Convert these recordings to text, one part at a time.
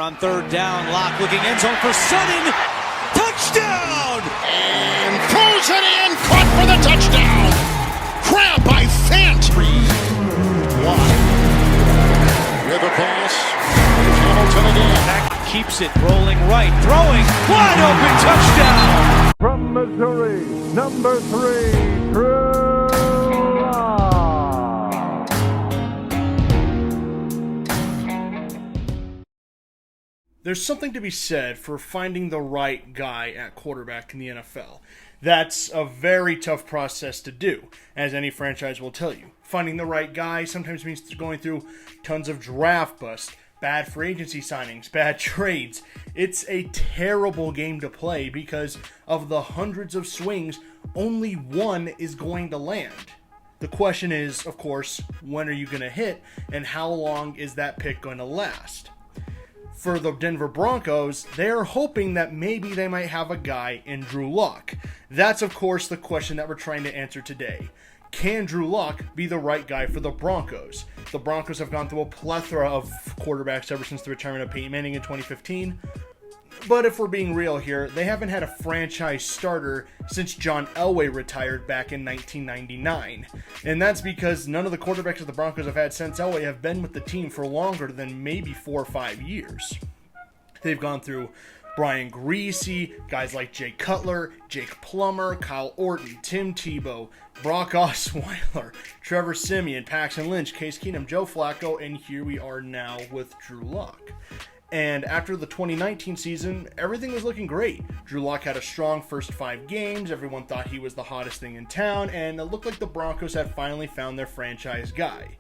On third down, Locke looking end zone for Sutton. Touchdown! And throws it in, caught for the touchdown. Grab by Fant. Wide. With a pass. Hamilton again. Back keeps it rolling right, throwing, wide open touchdown! From Missouri, number 3, Karud. There's something to be said for finding the right guy at quarterback in the NFL. That's a very tough process to do, as any franchise will tell you. Finding the right guy sometimes means going through tons of draft busts, bad free agency signings, bad trades. It's a terrible game to play because of the hundreds of swings, only one is going to land. The question is, of course, when are you going to hit, and how long is that pick going to last? For the Denver Broncos, they're hoping that maybe they might have a guy in Drew Lock. That's, of course, the question that we're trying to answer today. Can Drew Lock be the right guy for the Broncos? The Broncos have gone through a plethora of quarterbacks ever since the retirement of Peyton Manning in 2015. But if we're being real here, they haven't had a franchise starter since John Elway retired back in 1999. And that's because none of the quarterbacks that the Broncos have had since Elway have been with the team for longer than maybe 4 or 5 years. They've gone through Brian Griese, guys like Jay Cutler, Jake Plummer, Kyle Orton, Tim Tebow, Brock Osweiler, Trevor Siemian, Paxton Lynch, Case Keenum, Joe Flacco, and here we are now with Drew Lock. And after the 2019 season, everything was looking great. Drew Lock had a strong first 5 games, everyone thought he was the hottest thing in town, and it looked like the Broncos had finally found their franchise guy.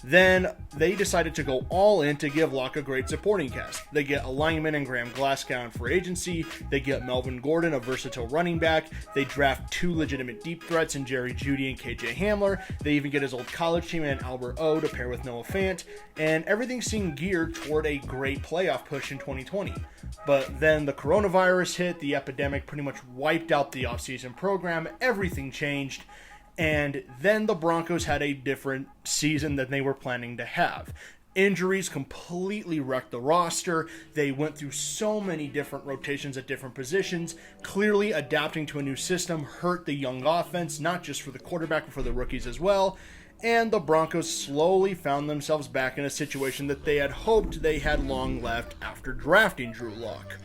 Then they decided to go all in to give Lock a great supporting cast. They get a lineman and Graham Glasgow in free agency. They get Melvin Gordon, a versatile running back. They draft 2 legitimate deep threats in Jerry Jeudy and KJ Hamler. They even get his old college teammate Albert O to pair with Noah Fant. And everything seemed geared toward a great playoff push in 2020. But then the coronavirus hit, the epidemic pretty much wiped out the offseason program, everything changed. And then the Broncos had a different season than they were planning to have. Injuries completely wrecked the roster. They went through so many different rotations at different positions. Clearly adapting to a new system hurt the young offense, not just for the quarterback, but for the rookies as well. And the Broncos slowly found themselves back in a situation that they had hoped they had long left after drafting Drew Lock.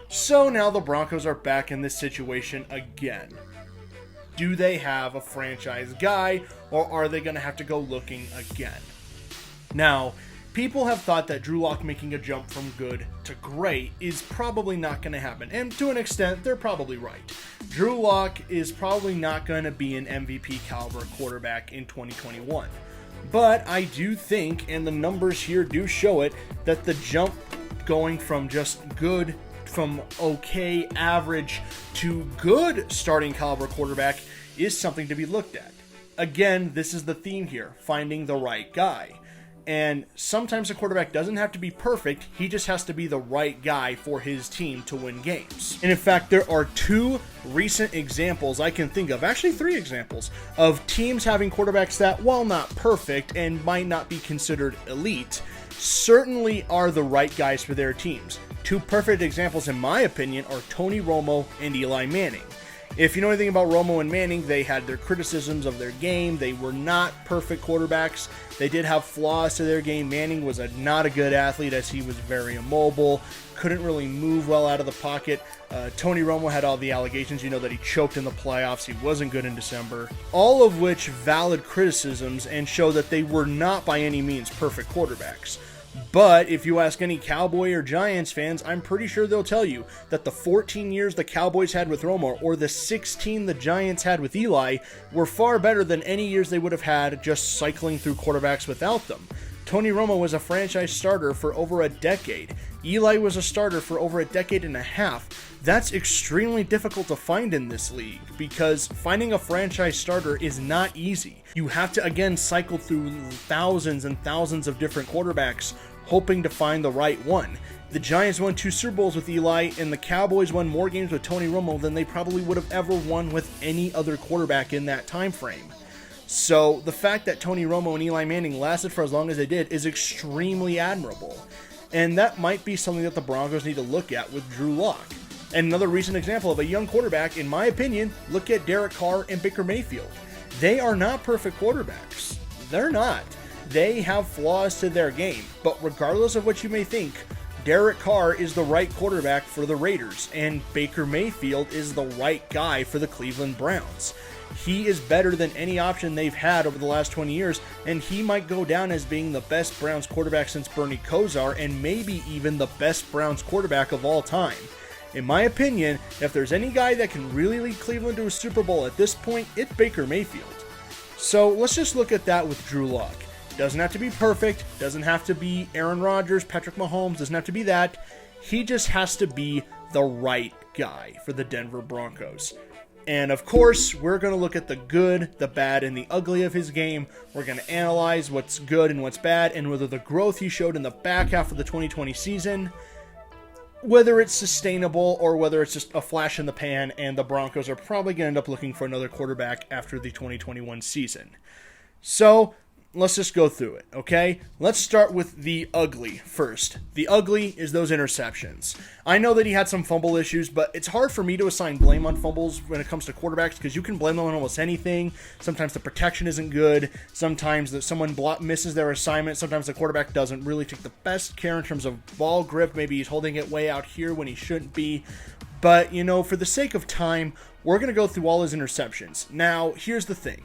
So now the Broncos are back in this situation again. Do they have a franchise guy, or are they going to have to go looking again? Now, people have thought that Drew Lock making a jump from good to great is probably not going to happen, and to an extent, they're probably right. Drew Lock is probably not going to be an MVP caliber quarterback in 2021. But I do think, and the numbers here do show it, that the jump going from just good, from okay, average, to good starting caliber quarterback is something to be looked at. Again, this is the theme here, finding the right guy. And sometimes a quarterback doesn't have to be perfect, he just has to be the right guy for his team to win games. And in fact, there are 2 recent examples I can think of, actually 3 examples, of teams having quarterbacks that, while not perfect and might not be considered elite, certainly are the right guys for their teams. 2 perfect examples, in my opinion, are Tony Romo and Eli Manning. If you know anything about Romo and Manning, they had their criticisms of their game. They were not perfect quarterbacks. They did have flaws to their game. Manning was not a good athlete, as he was very immobile, couldn't really move well out of the pocket. Tony Romo had all the allegations, that he choked in the playoffs, he wasn't good in December. All of which valid criticisms and show that they were not by any means perfect quarterbacks. But if you ask any Cowboy or Giants fans, I'm pretty sure they'll tell you that the 14 years the Cowboys had with Romo or the 16 the Giants had with Eli were far better than any years they would have had just cycling through quarterbacks without them. Tony Romo was a franchise starter for over a decade. Eli was a starter for over a decade and a half. That's extremely difficult to find in this league because finding a franchise starter is not easy. You have to, again, cycle through thousands and thousands of different quarterbacks hoping to find the right one. The Giants won 2 Super Bowls with Eli, and the Cowboys won more games with Tony Romo than they probably would have ever won with any other quarterback in that time frame. So the fact that Tony Romo and Eli Manning lasted for as long as they did is extremely admirable. And that might be something that the Broncos need to look at with Drew Lock. And another recent example of a young quarterback, in my opinion, look at Derek Carr and Baker Mayfield. They are not perfect quarterbacks. They're not. They have flaws to their game. But regardless of what you may think, Derek Carr is the right quarterback for the Raiders, and Baker Mayfield is the right guy for the Cleveland Browns. He is better than any option they've had over the last 20 years, and he might go down as being the best Browns quarterback since Bernie Kosar, and maybe even the best Browns quarterback of all time. In my opinion, if there's any guy that can really lead Cleveland to a Super Bowl at this point, it's Baker Mayfield. So let's just look at that with Drew Lock. Doesn't have to be perfect, doesn't have to be Aaron Rodgers, Patrick Mahomes, doesn't have to be that. He just has to be the right guy for the Denver Broncos. And of course, we're going to look at the good, the bad, and the ugly of his game. We're going to analyze what's good and what's bad, and whether the growth he showed in the back half of the 2020 season, whether it's sustainable or whether it's just a flash in the pan, and the Broncos are probably going to end up looking for another quarterback after the 2021 season. So let's just go through it, okay? Let's start with the ugly first. The ugly is those interceptions. I know that he had some fumble issues, but it's hard for me to assign blame on fumbles when it comes to quarterbacks because you can blame them on almost anything. Sometimes the protection isn't good. Sometimes that someone misses their assignment. Sometimes the quarterback doesn't really take the best care in terms of ball grip. Maybe he's holding it way out here when he shouldn't be. But, for the sake of time, we're going to go through all his interceptions. Now, here's the thing.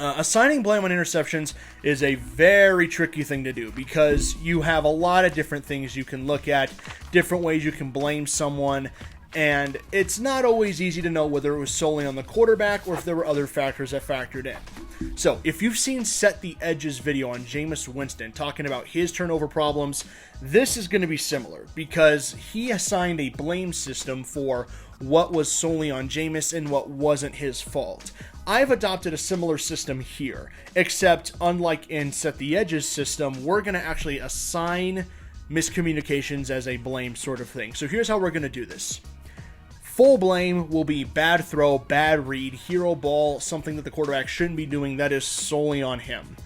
Assigning blame on interceptions is a very tricky thing to do because you have a lot of different things you can look at, different ways you can blame someone, and it's not always easy to know whether it was solely on the quarterback or if there were other factors that factored in. So, if you've seen Set the Edges video on Jameis Winston talking about his turnover problems, this is going to be similar because he assigned a blame system for what was solely on Jameis and what wasn't his fault. I've adopted a similar system here, except unlike in Set the Edges system, we're going to actually assign miscommunications as a blame sort of thing. So here's how we're going to do this. Full blame will be bad throw, bad read, hero ball, something that the quarterback shouldn't be doing that is solely on him.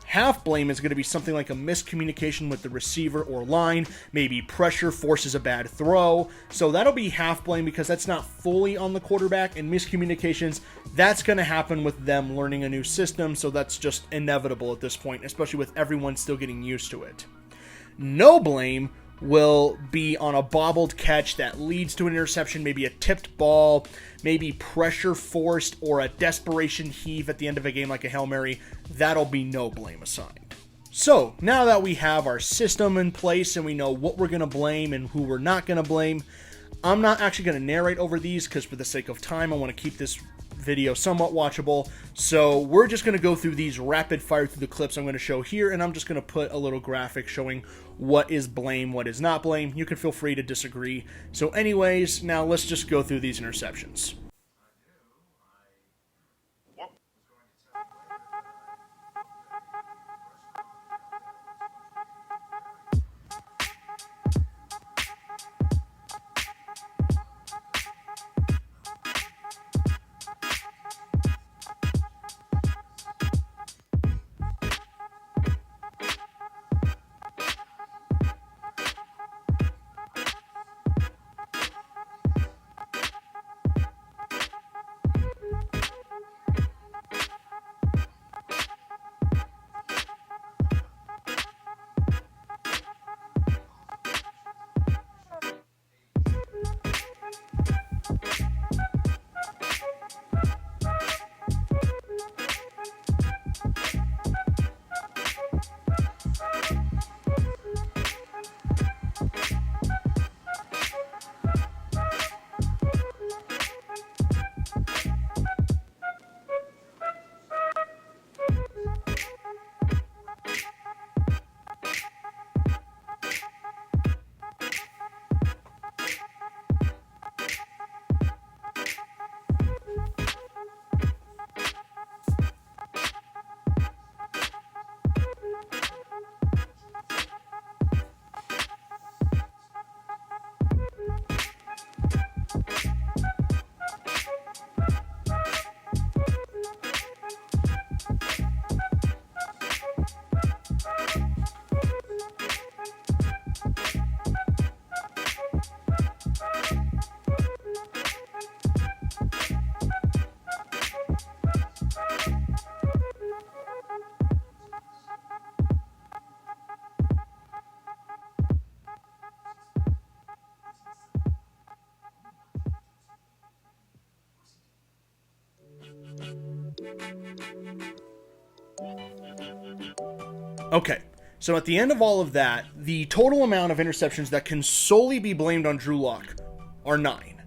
Half blame is going to be something like a miscommunication with the receiver or line, maybe pressure forces a bad throw. So that'll be half blame because that's not fully on the quarterback, and miscommunications, that's going to happen with them learning a new system, so that's just inevitable at this point, especially with everyone still getting used to it. No blame will be on a bobbled catch that leads to an interception, maybe a tipped ball, maybe pressure forced, or a desperation heave at the end of a game like a Hail Mary. That'll be no blame assigned. So, now that we have our system in place and we know what we're going to blame and who we're not going to blame, I'm not actually going to narrate over these because for the sake of time, I want to keep this video somewhat watchable. So we're just going to go through these rapid fire through the clips I'm going to show here, and I'm just going to put a little graphic showing what is blame, what is not blame. You can feel free to disagree. So anyways, now let's just go through these interceptions. Okay, so at the end of all of that, the total amount of interceptions that can solely be blamed on Drew Lock are 9.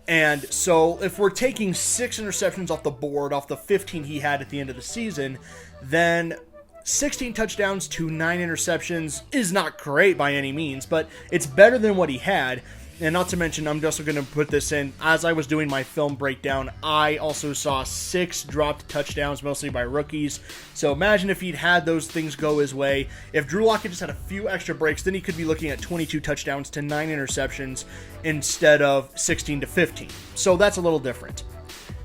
And so if we're taking 6 interceptions off the board, off the 15 he had at the end of the season, then 16 touchdowns to 9 interceptions is not great by any means, but it's better than what he had. And not to mention, I'm just going to put this in, as I was doing my film breakdown, I also saw 6 dropped touchdowns, mostly by rookies. So imagine if he'd had those things go his way. If Drew Lock had just had a few extra breaks, then he could be looking at 22 touchdowns to 9 interceptions instead of 16 to 15. So that's a little different.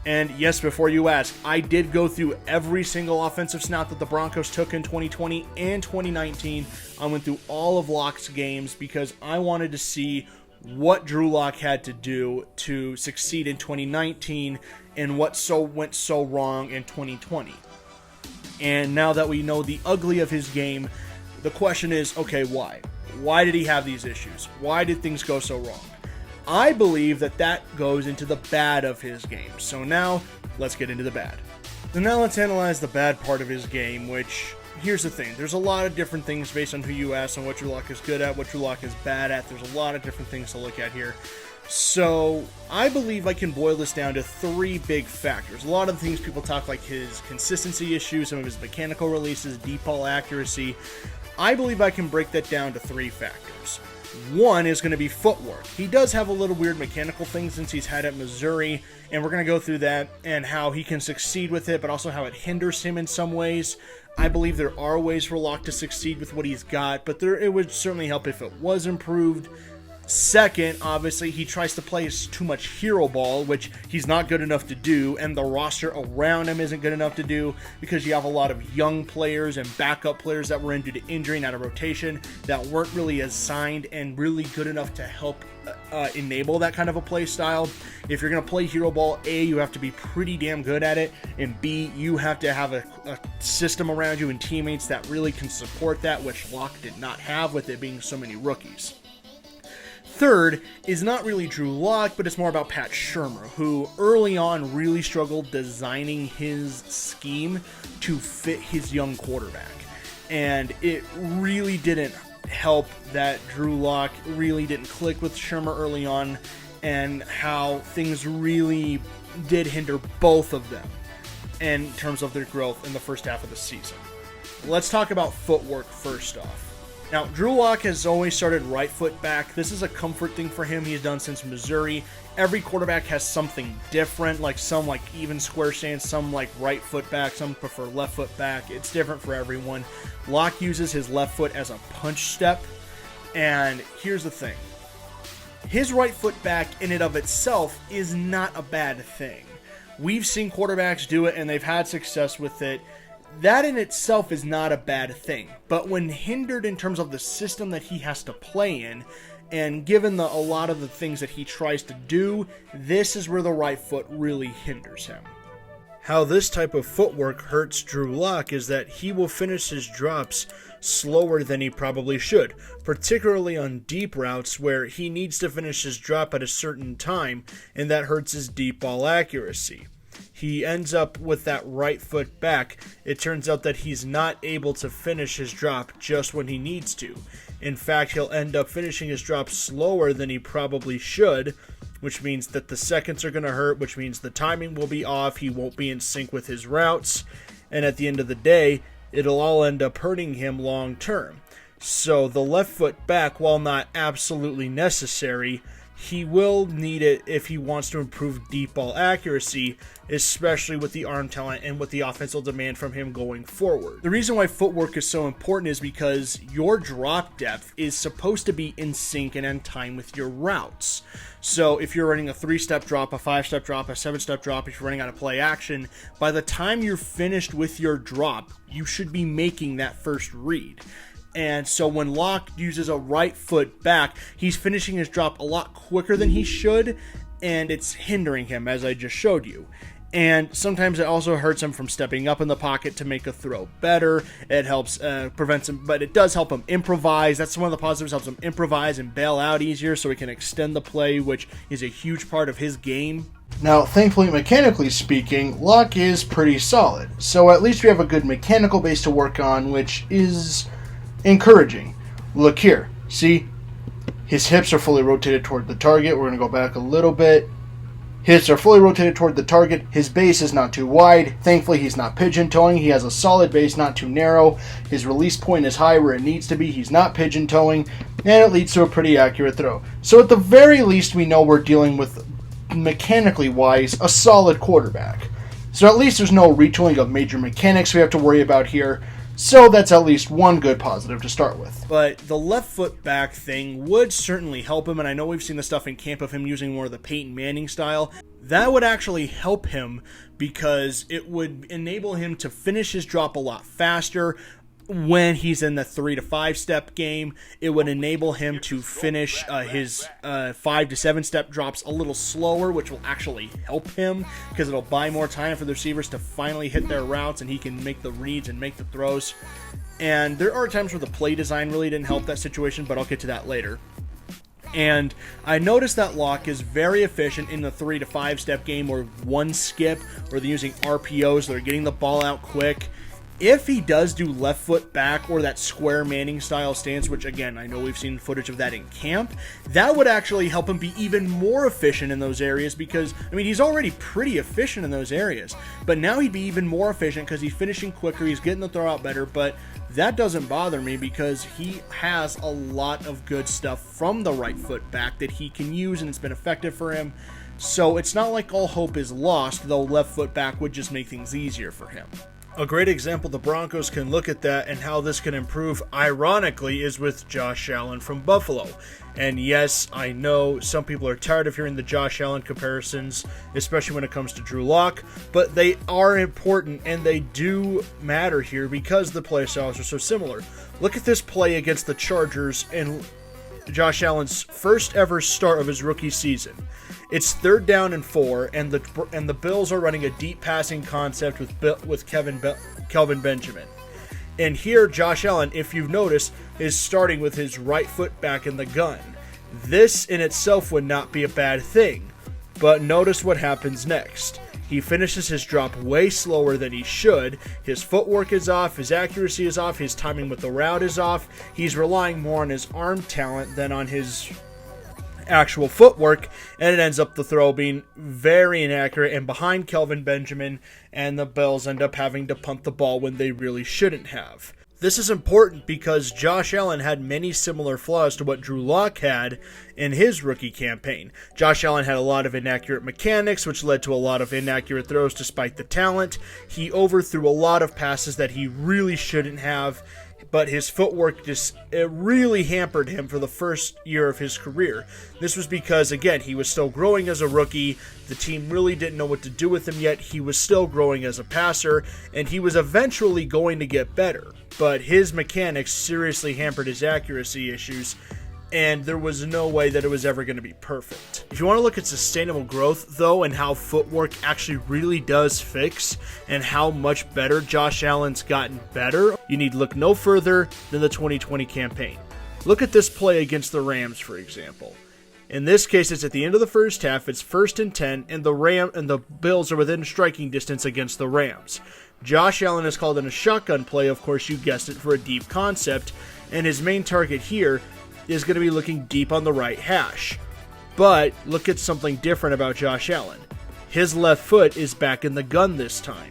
And yes, before you ask, I did go through every single offensive snap that the Broncos took in 2020 and 2019. I went through all of Lock's games because I wanted to see what Drew Lock had to do to succeed in 2019 and what went so wrong in 2020. And now that we know the ugly of his game, the question is, okay, why? Why did he have these issues? Why did things go so wrong? I believe that goes into the bad of his game. So now, let's get into the bad. So now let's analyze the bad part of his game, which, here's the thing. There's a lot of different things based on who you ask and what Drew Lock is good at, what Drew Lock is bad at. There's a lot of different things to look at here. So I believe I can boil this down to 3 big factors. A lot of the things people talk like his consistency issues, some of his mechanical releases, deep ball accuracy. I believe I can break that down to 3 factors. One is going to be footwork. He does have a little weird mechanical thing since he's had at Missouri, and we're going to go through that and how he can succeed with it, but also how it hinders him in some ways. I believe there are ways for Lock to succeed with what he's got, but it would certainly help if it was improved. Second, obviously, he tries to play too much hero ball, which he's not good enough to do, and the roster around him isn't good enough to do because you have a lot of young players and backup players that were in due to injury and out of rotation that weren't really assigned and really good enough to help enable that kind of a play style. If you're going to play hero ball, A, you have to be pretty damn good at it, and B, you have to have a system around you and teammates that really can support that, which Lock did not have with it being so many rookies. Third is not really Drew Lock, but it's more about Pat Shurmur, who early on really struggled designing his scheme to fit his young quarterback. And it really didn't help that Drew Lock really didn't click with Shurmur early on, and how things really did hinder both of them in terms of their growth in the first half of the season. Let's talk about footwork first off. Now, Drew Lock has always started right foot back. This is a comfort thing for him. He's done since Missouri. Every quarterback has something different, like some like even square stance, some like right foot back, some prefer left foot back. It's different for everyone. Lock uses his left foot as a punch step, and here's the thing. His right foot back in and of itself is not a bad thing. We've seen quarterbacks do it, and they've had success with it. That in itself is not a bad thing, but when hindered in terms of the system that he has to play in, and given a lot of the things that he tries to do, this is where the right foot really hinders him. How this type of footwork hurts Drew Lock is that he will finish his drops slower than he probably should, particularly on deep routes where he needs to finish his drop at a certain time, and that hurts his deep ball accuracy. He ends up with that right foot back. It turns out that he's not able to finish his drop just when he needs to. In fact, he'll end up finishing his drop slower than he probably should, which means that the seconds are going to hurt, which means the timing will be off, he won't be in sync with his routes, and at the end of the day, it'll all end up hurting him long term. So the left foot back, while not absolutely necessary, he will need it if he wants to improve deep ball accuracy, especially with the arm talent and with the offensive demand from him going forward. The reason why footwork is so important is because your drop depth is supposed to be in sync and in time with your routes. So if you're running a 3-step drop, a 5-step drop, a 7-step drop, if you're running out of play action, by the time you're finished with your drop, you should be making that first read. And so when Lock uses a right foot back, he's finishing his drop a lot quicker than he should, and it's hindering him, as I just showed you. And sometimes it also hurts him from stepping up in the pocket to make a throw better. It helps, prevents him, but it does help him improvise. That's one of the positives, helps him improvise and bail out easier so he can extend the play, which is a huge part of his game. Now, thankfully, mechanically speaking, Locke is pretty solid, so at least we have a good mechanical base to work on, which is encouraging. Look here, see? His hips are fully rotated toward the target. We're going to go back a little bit. Hips are fully rotated toward the target. His base is not too wide. Thankfully, he's not pigeon-toeing. He has a solid base, not too narrow. His release point is high where it needs to be. He's not pigeon-toeing, and it leads to a pretty accurate throw. So at the very least, we know we're dealing with, mechanically wise, a solid quarterback. So at least there's no retooling of major mechanics we have to worry about here. So that's at least one good positive to start with. But the left foot back thing would certainly help him, and I know we've seen the stuff in camp of him using more of the Peyton Manning style. That would actually help him because it would enable him to finish his drop a lot faster. When he's in the 3 to 5 step game, it would enable him to finish his 5 to 7 step drops a little slower, which will actually help him because it'll buy more time for the receivers to finally hit their routes and he can make the reads and make the throws. And there are times where the play design really didn't help that situation, but I'll get to that later. And I noticed that Locke is very efficient in the 3 to 5 step game or one skip where they're using RPOs, they're getting the ball out quick. If he does do left foot back or that square Manning style stance, which again, I know we've seen footage of that in camp, that would actually help him be even more efficient in those areas because, I mean, he's already pretty efficient in those areas, but now he'd be even more efficient because he's finishing quicker, he's getting the throw out better, but that doesn't bother me because he has a lot of good stuff from the right foot back that he can use and it's been effective for him. So it's not like all hope is lost, though left foot back would just make things easier for him. A great example the Broncos can look at that and how this can improve, ironically, is with Josh Allen from Buffalo. And yes, I know some people are tired of hearing the Josh Allen comparisons, especially when it comes to Drew Lock, but they are important and they do matter here because the play styles are so similar. Look at this play against the Chargers and Josh Allen's first ever start of his rookie season. It's 3rd down and 4, and the Bills are running a deep passing concept with Kelvin Benjamin. And here, Josh Allen, if you've noticed, is starting with his right foot back in the gun. This in itself would not be a bad thing, but notice what happens next. He finishes his drop way slower than he should. His footwork is off, his accuracy is off, his timing with the route is off. He's relying more on his arm talent than on his actual footwork, and it ends up the throw being very inaccurate and behind Kelvin Benjamin, and the Bills end up having to punt the ball when they really shouldn't have. This is important because Josh Allen had many similar flaws to what Drew Lock had in his rookie campaign. Josh Allen had a lot of inaccurate mechanics, which led to a lot of inaccurate throws despite the talent. He overthrew a lot of passes that he really shouldn't have, but his footwork it really hampered him for the first year of his career. This was because, again, he was still growing as a rookie. The team really didn't know what to do with him yet. He was still growing as a passer, and he was eventually going to get better. But his mechanics seriously hampered his accuracy issues, and there was no way that it was ever going to be perfect. If you want to look at sustainable growth, though, and how footwork actually really does fix, and how much better Josh Allen's gotten better, you need to look no further than the 2020 campaign. Look at this play against the Rams, for example. In this case, it's at the end of the first half, it's 1st and 10, and the Bills are within striking distance against the Rams. Josh Allen is called in a shotgun play, of course you guessed it, for a deep concept, and his main target here is going to be looking deep on the right hash. But look at something different about Josh Allen. His left foot is back in the gun this time.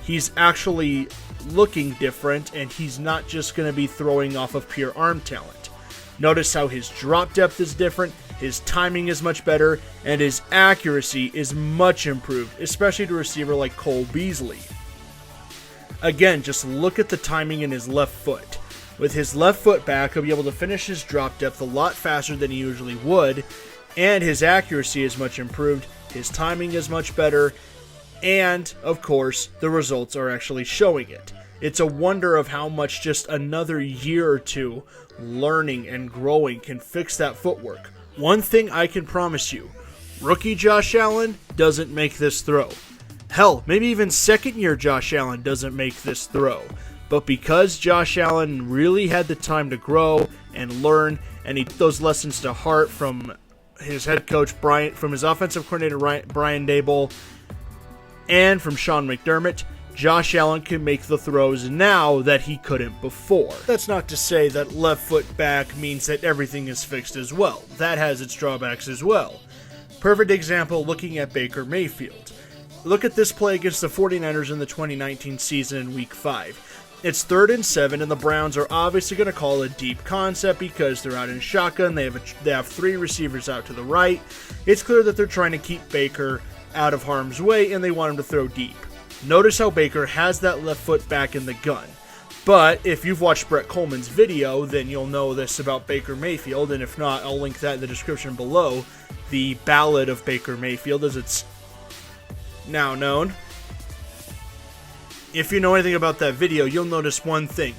He's actually looking different, and he's not just going to be throwing off of pure arm talent. Notice how his drop depth is different, his timing is much better, and his accuracy is much improved, especially to a receiver like Cole Beasley. Again, just look at the timing in his left foot. With his left foot back, he'll be able to finish his drop depth a lot faster than he usually would, and his accuracy is much improved, his timing is much better, and, of course, the results are actually showing it. It's a wonder of how much just another year or two learning and growing can fix that footwork. One thing I can promise you, rookie Josh Allen doesn't make this throw. Hell, maybe even second-year Josh Allen doesn't make this throw. But because Josh Allen really had the time to grow and learn, and he took those lessons to heart from his head coach, from his offensive coordinator, Brian Daboll, and from Sean McDermott, Josh Allen can make the throws now that he couldn't before. That's not to say that left foot back means that everything is fixed as well. That has its drawbacks as well. Perfect example looking at Baker Mayfield. Look at this play against the 49ers in the 2019 season in Week 5. It's 3rd and 7, and the Browns are obviously going to call a deep concept because they're out in shotgun. They have 3 receivers out to the right. It's clear that they're trying to keep Baker out of harm's way, and they want him to throw deep. Notice how Baker has that left foot back in the gun. But if you've watched Brett Kollmann's video, then you'll know this about Baker Mayfield, and if not, I'll link that in the description below. The Ballad of Baker Mayfield, as it's now known. If you know anything about that video, you'll notice one thing.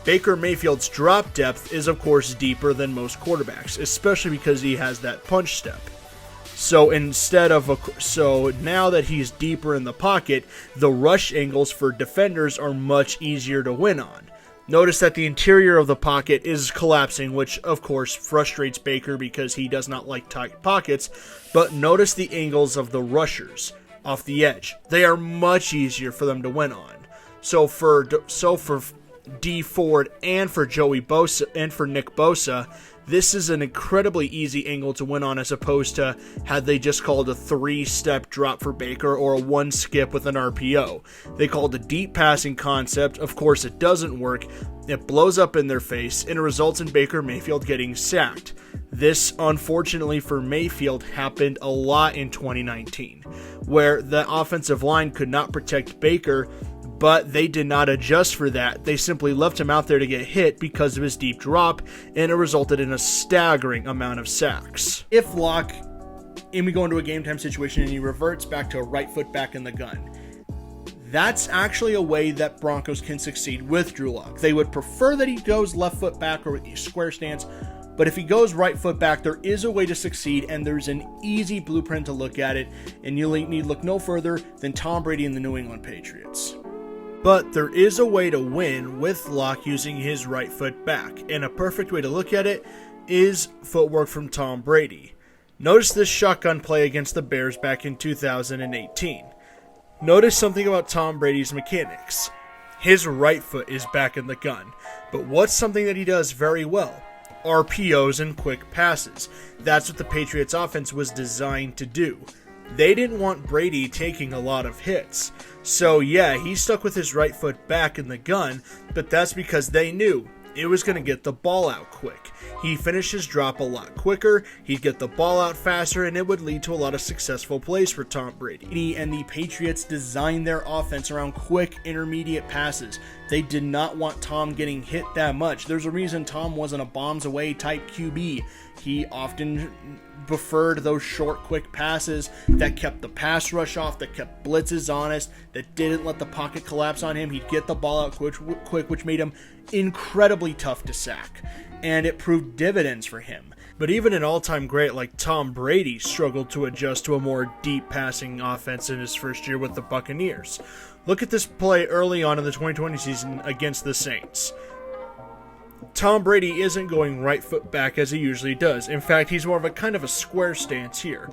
Baker Mayfield's drop depth is, of course, deeper than most quarterbacks, especially because he has that punch step. So now that he's deeper in the pocket, the rush angles for defenders are much easier to win on. Notice that the interior of the pocket is collapsing, which of course frustrates Baker because he does not like tight pockets, but notice the angles of the rushers off the edge. They are much easier for them to win on. So for D Ford and for Joey Bosa and for Nick Bosa, this is an incredibly easy angle to win on, as opposed to had they just called a 3-step drop for Baker or a 1 skip with an RPO. They called a deep passing concept. Of course, it doesn't work. It blows up in their face, and it results in Baker Mayfield getting sacked. This, unfortunately for Mayfield, happened a lot in 2019, where the offensive line could not protect Baker, but they did not adjust for that. They simply left him out there to get hit because of his deep drop, and it resulted in a staggering amount of sacks. If Locke, and we go into a game time situation and he reverts back to a right foot back in the gun, that's actually a way that Broncos can succeed with Drew Lock. They would prefer that he goes left foot back or square stance, but if he goes right foot back, there is a way to succeed, and there's an easy blueprint to look at it, and you need look no further than Tom Brady and the New England Patriots. But there is a way to win with Locke using his right foot back, and a perfect way to look at it is footwork from Tom Brady. Notice this shotgun play against the Bears back in 2018. Notice something about Tom Brady's mechanics. His right foot is back in the gun, but what's something that he does very well? RPOs and quick passes. That's what the Patriots offense was designed to do. They didn't want Brady taking a lot of hits. So yeah, he stuck with his right foot back in the gun, but that's because they knew it was going to get the ball out quick. He finished his drop a lot quicker, he'd get the ball out faster, and it would lead to a lot of successful plays for Tom Brady. And the Patriots designed their offense around quick intermediate passes. They did not want Tom getting hit that much. There's a reason Tom wasn't a bombs away type QB. He often preferred those short, quick passes that kept the pass rush off, that kept blitzes honest, that didn't let the pocket collapse on him. He'd get the ball out quick, which made him incredibly tough to sack, and it proved dividends for him. But even an all-time great like Tom Brady struggled to adjust to a more deep passing offense in his first year with the Buccaneers. Look at this play early on in the 2020 season against the Saints. Tom Brady isn't going right foot back as he usually does. In fact, he's more of a kind of a square stance here.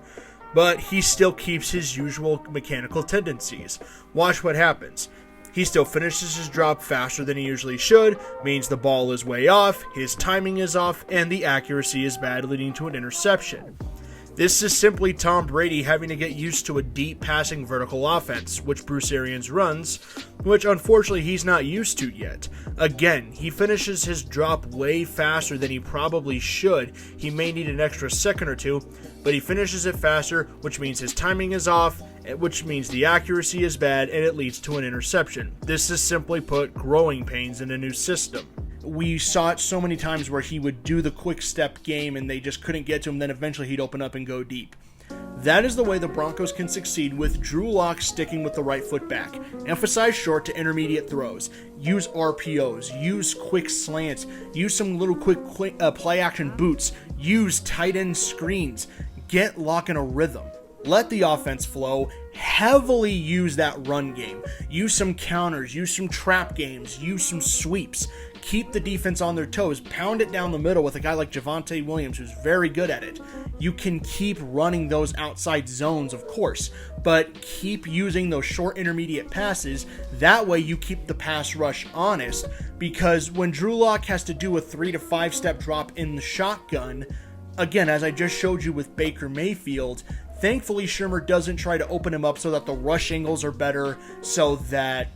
But he still keeps his usual mechanical tendencies. Watch what happens. He still finishes his drop faster than he usually should, means the ball is way off, his timing is off, and the accuracy is bad, leading to an interception. This is simply Tom Brady having to get used to a deep passing vertical offense, which Bruce Arians runs, which unfortunately he's not used to yet. Again, he finishes his drop way faster than he probably should. He may need an extra second or two, but he finishes it faster, which means his timing is off, which means the accuracy is bad, and it leads to an interception. This is simply put growing pains in a new system. We saw it so many times where he would do the quick step game and they just couldn't get to him, then eventually he'd open up and go deep. That is the way the Broncos can succeed with Drew Lock sticking with the right foot back. Emphasize short to intermediate throws. Use RPOs. Use quick slants. Use some little quick play action boots. Use tight end screens. Get Lock in a rhythm. Let the offense flow. Heavily use that run game. Use some counters. Use some trap games. Use some sweeps. keep the defense on their toes, pound it down the middle with a guy like Javonte Williams, who's very good at it. You can keep running those outside zones, of course, but keep using those short intermediate passes. That way you keep the pass rush honest, because when Drew Lock has to do a 3 to 5 step drop in the shotgun, again, as I just showed you with Baker Mayfield, thankfully Shurmur doesn't try to open him up so that the rush angles are better, so that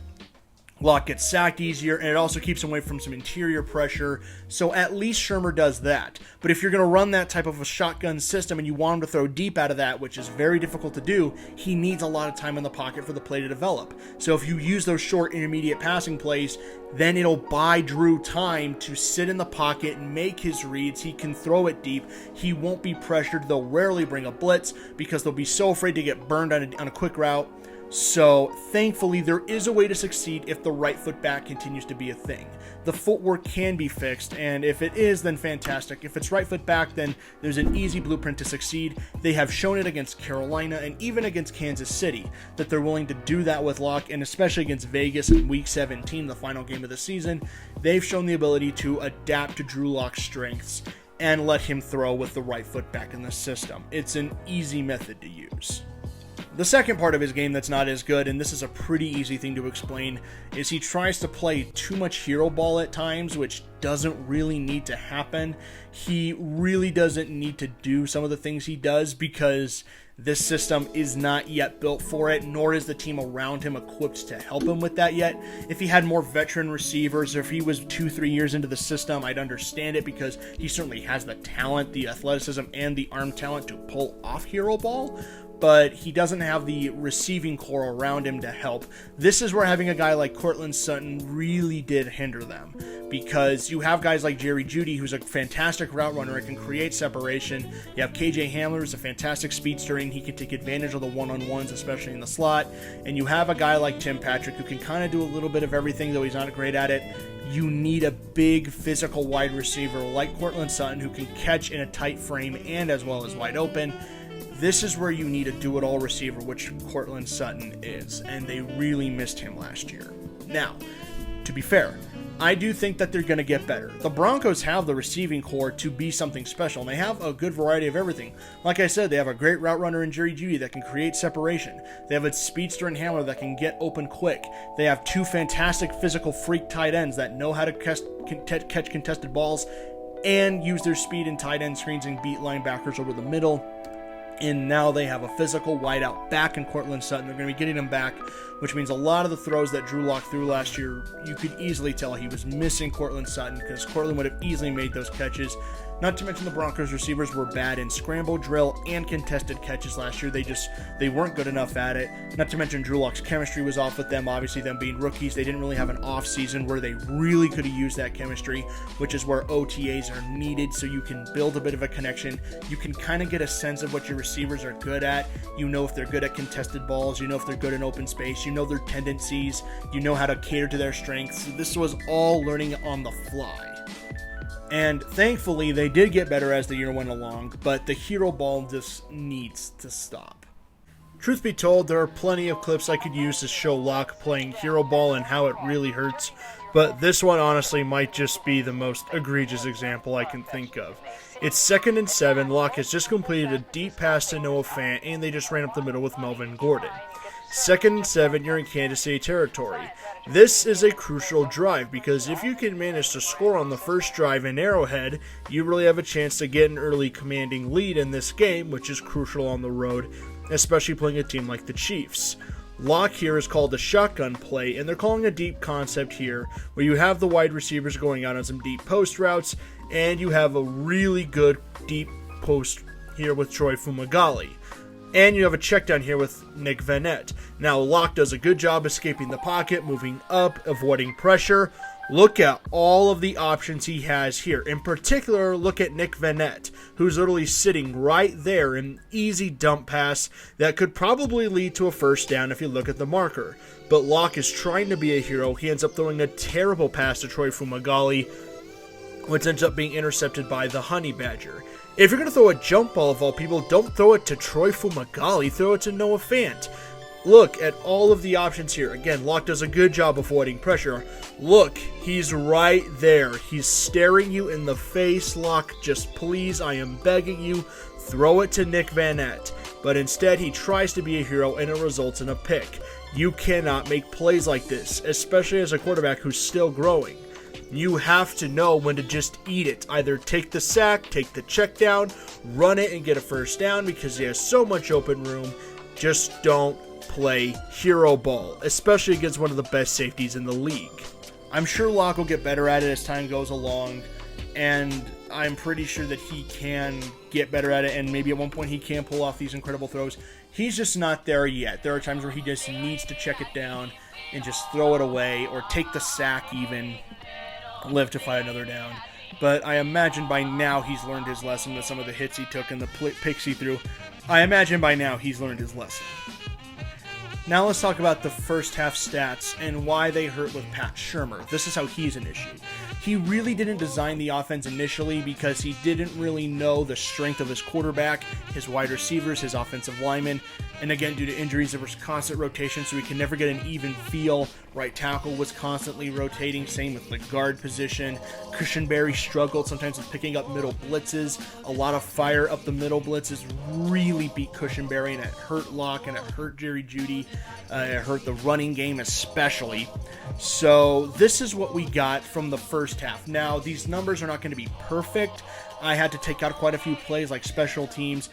Lock gets sacked easier, and it also keeps him away from some interior pressure, so at least Shurmur does that. But if you're going to run that type of a shotgun system and you want him to throw deep out of that, which is very difficult to do, he needs a lot of time in the pocket for the play to develop. So if you use those short intermediate passing plays, then it'll buy Drew time to sit in the pocket and make his reads. He can throw it deep. He won't be pressured. They'll rarely bring a blitz because they'll be so afraid to get burned on a quick route. So, thankfully, there is a way to succeed if the right foot back continues to be a thing. The footwork can be fixed, and if it is, then fantastic. If it's right foot back, then there's an easy blueprint to succeed. They have shown it against Carolina and even against Kansas City that they're willing to do that with Lock, and especially against Vegas in Week 17, the final game of the season. They've shown the ability to adapt to Drew Lock's strengths and let him throw with the right foot back in the system. It's an easy method to use. The second part of his game that's not as good, and this is a pretty easy thing to explain, is he tries to play too much hero ball at times, which doesn't really need to happen. He really doesn't need to do some of the things he does because this system is not yet built for it, nor is the team around him equipped to help him with that yet. If he had more veteran receivers, or if he was 2-3 years into the system, I'd understand it because he certainly has the talent, the athleticism, and the arm talent to pull off hero ball. But he doesn't have the receiving core around him to help. This is where having a guy like Courtland Sutton really did hinder them, because you have guys like Jerry Jeudy, who's a fantastic route runner and can create separation. You have KJ Hamler, who's a fantastic speedster, and he can take advantage of the one-on-ones, especially in the slot. And you have a guy like Tim Patrick, who can kind of do a little bit of everything, though he's not great at it. You need a big physical wide receiver like Courtland Sutton, who can catch in a tight frame and as well as wide open. This is where you need a do-it-all receiver, which Courtland Sutton is, and they really missed him last year. Now, to be fair, I do think that they're going to get better. The Broncos have the receiving core to be something special, and they have a good variety of everything. Like I said, they have a great route runner in Jerry Jeudy that can create separation. They have a speedster and Hamler that can get open quick. They have two fantastic physical freak tight ends that know how to catch contested balls and use their speed in tight end screens and beat linebackers over the middle. And now they have a physical wideout back in Courtland Sutton. They're going to be getting him back, which means a lot of the throws that Drew Lock threw last year, you could easily tell he was missing Courtland Sutton, because Courtland would have easily made those catches. Not to mention the Broncos receivers were bad in scramble, drill, and contested catches last year. They weren't good enough at it. Not to mention Drew Lock's chemistry was off with them. Obviously, them being rookies, they didn't really have an off season where they really could have used that chemistry, which is where OTAs are needed, so you can build a bit of a connection. You can kind of get a sense of what your receivers are good at. You know if they're good at contested balls. You know if they're good in open space. You know their tendencies. You know how to cater to their strengths. This was all learning on the fly. And thankfully, they did get better as the year went along, but the hero ball just needs to stop. Truth be told, there are plenty of clips I could use to show Lock playing hero ball and how it really hurts, but this one honestly might just be the most egregious example I can think of. It's 2nd and 7, Lock has just completed a deep pass to Noah Fant, and they just ran up the middle with Melvin Gordon. 2nd and 7, you're in Kansas City territory. This is a crucial drive, because if you can manage to score on the first drive in Arrowhead, you really have a chance to get an early commanding lead in this game, which is crucial on the road, especially playing a team like the Chiefs. Lock here is called a shotgun play, and they're calling a deep concept here, where you have the wide receivers going out on some deep post routes, and you have a really good deep post here with Troy Fumagalli. And you have a check down here with Nick Vannett. Now, Lock does a good job escaping the pocket, moving up, avoiding pressure. Look at all of the options he has here. In particular, look at Nick Vannett, who's literally sitting right there in an easy dump pass that could probably lead to a first down if you look at the marker. But Lock is trying to be a hero. He ends up throwing a terrible pass to Troy Fumagalli, which ends up being intercepted by the Honey Badger. If you're going to throw a jump ball of all people, don't throw it to Troy Fumagalli, throw it to Noah Fant. Look at all of the options here. Again, Locke does a good job of avoiding pressure. Look, he's right there. He's staring you in the face. Locke, just please, I am begging you, throw it to Nick Van Nett. But instead, he tries to be a hero, and it results in a pick. You cannot make plays like this, especially as a quarterback who's still growing. You have to know when to just eat it. Either take the sack, take the check down, run it and get a first down because he has so much open room. Just don't play hero ball, especially against one of the best safeties in the league. I'm sure Locke will get better at it as time goes along, and I'm pretty sure that he can get better at it, and maybe at one point he can pull off these incredible throws. He's just not there yet. There are times where he just needs to check it down and just throw it away, or take the sack even, live to fight another down. But I imagine by now he's learned his lesson with some of the hits he took and the picks he threw. I imagine by now he's learned his lesson. Now let's talk about the first half stats and why they hurt with Pat Shurmur. This is how he's an issue. He really didn't design the offense initially because he didn't really know the strength of his quarterback, his wide receivers, his offensive linemen, and again, due to injuries, there was constant rotation, so he could never get an even feel. Right tackle was constantly rotating, same with the guard position. Cushenberry struggled sometimes with picking up middle blitzes. A lot of fire up the middle blitzes really beat Cushenberry, and it hurt Locke, and it hurt Jerry Jeudy. It hurt the running game especially. So this is what we got from the first half. Now, these numbers are not going to be perfect. I had to take out quite a few plays like special teams,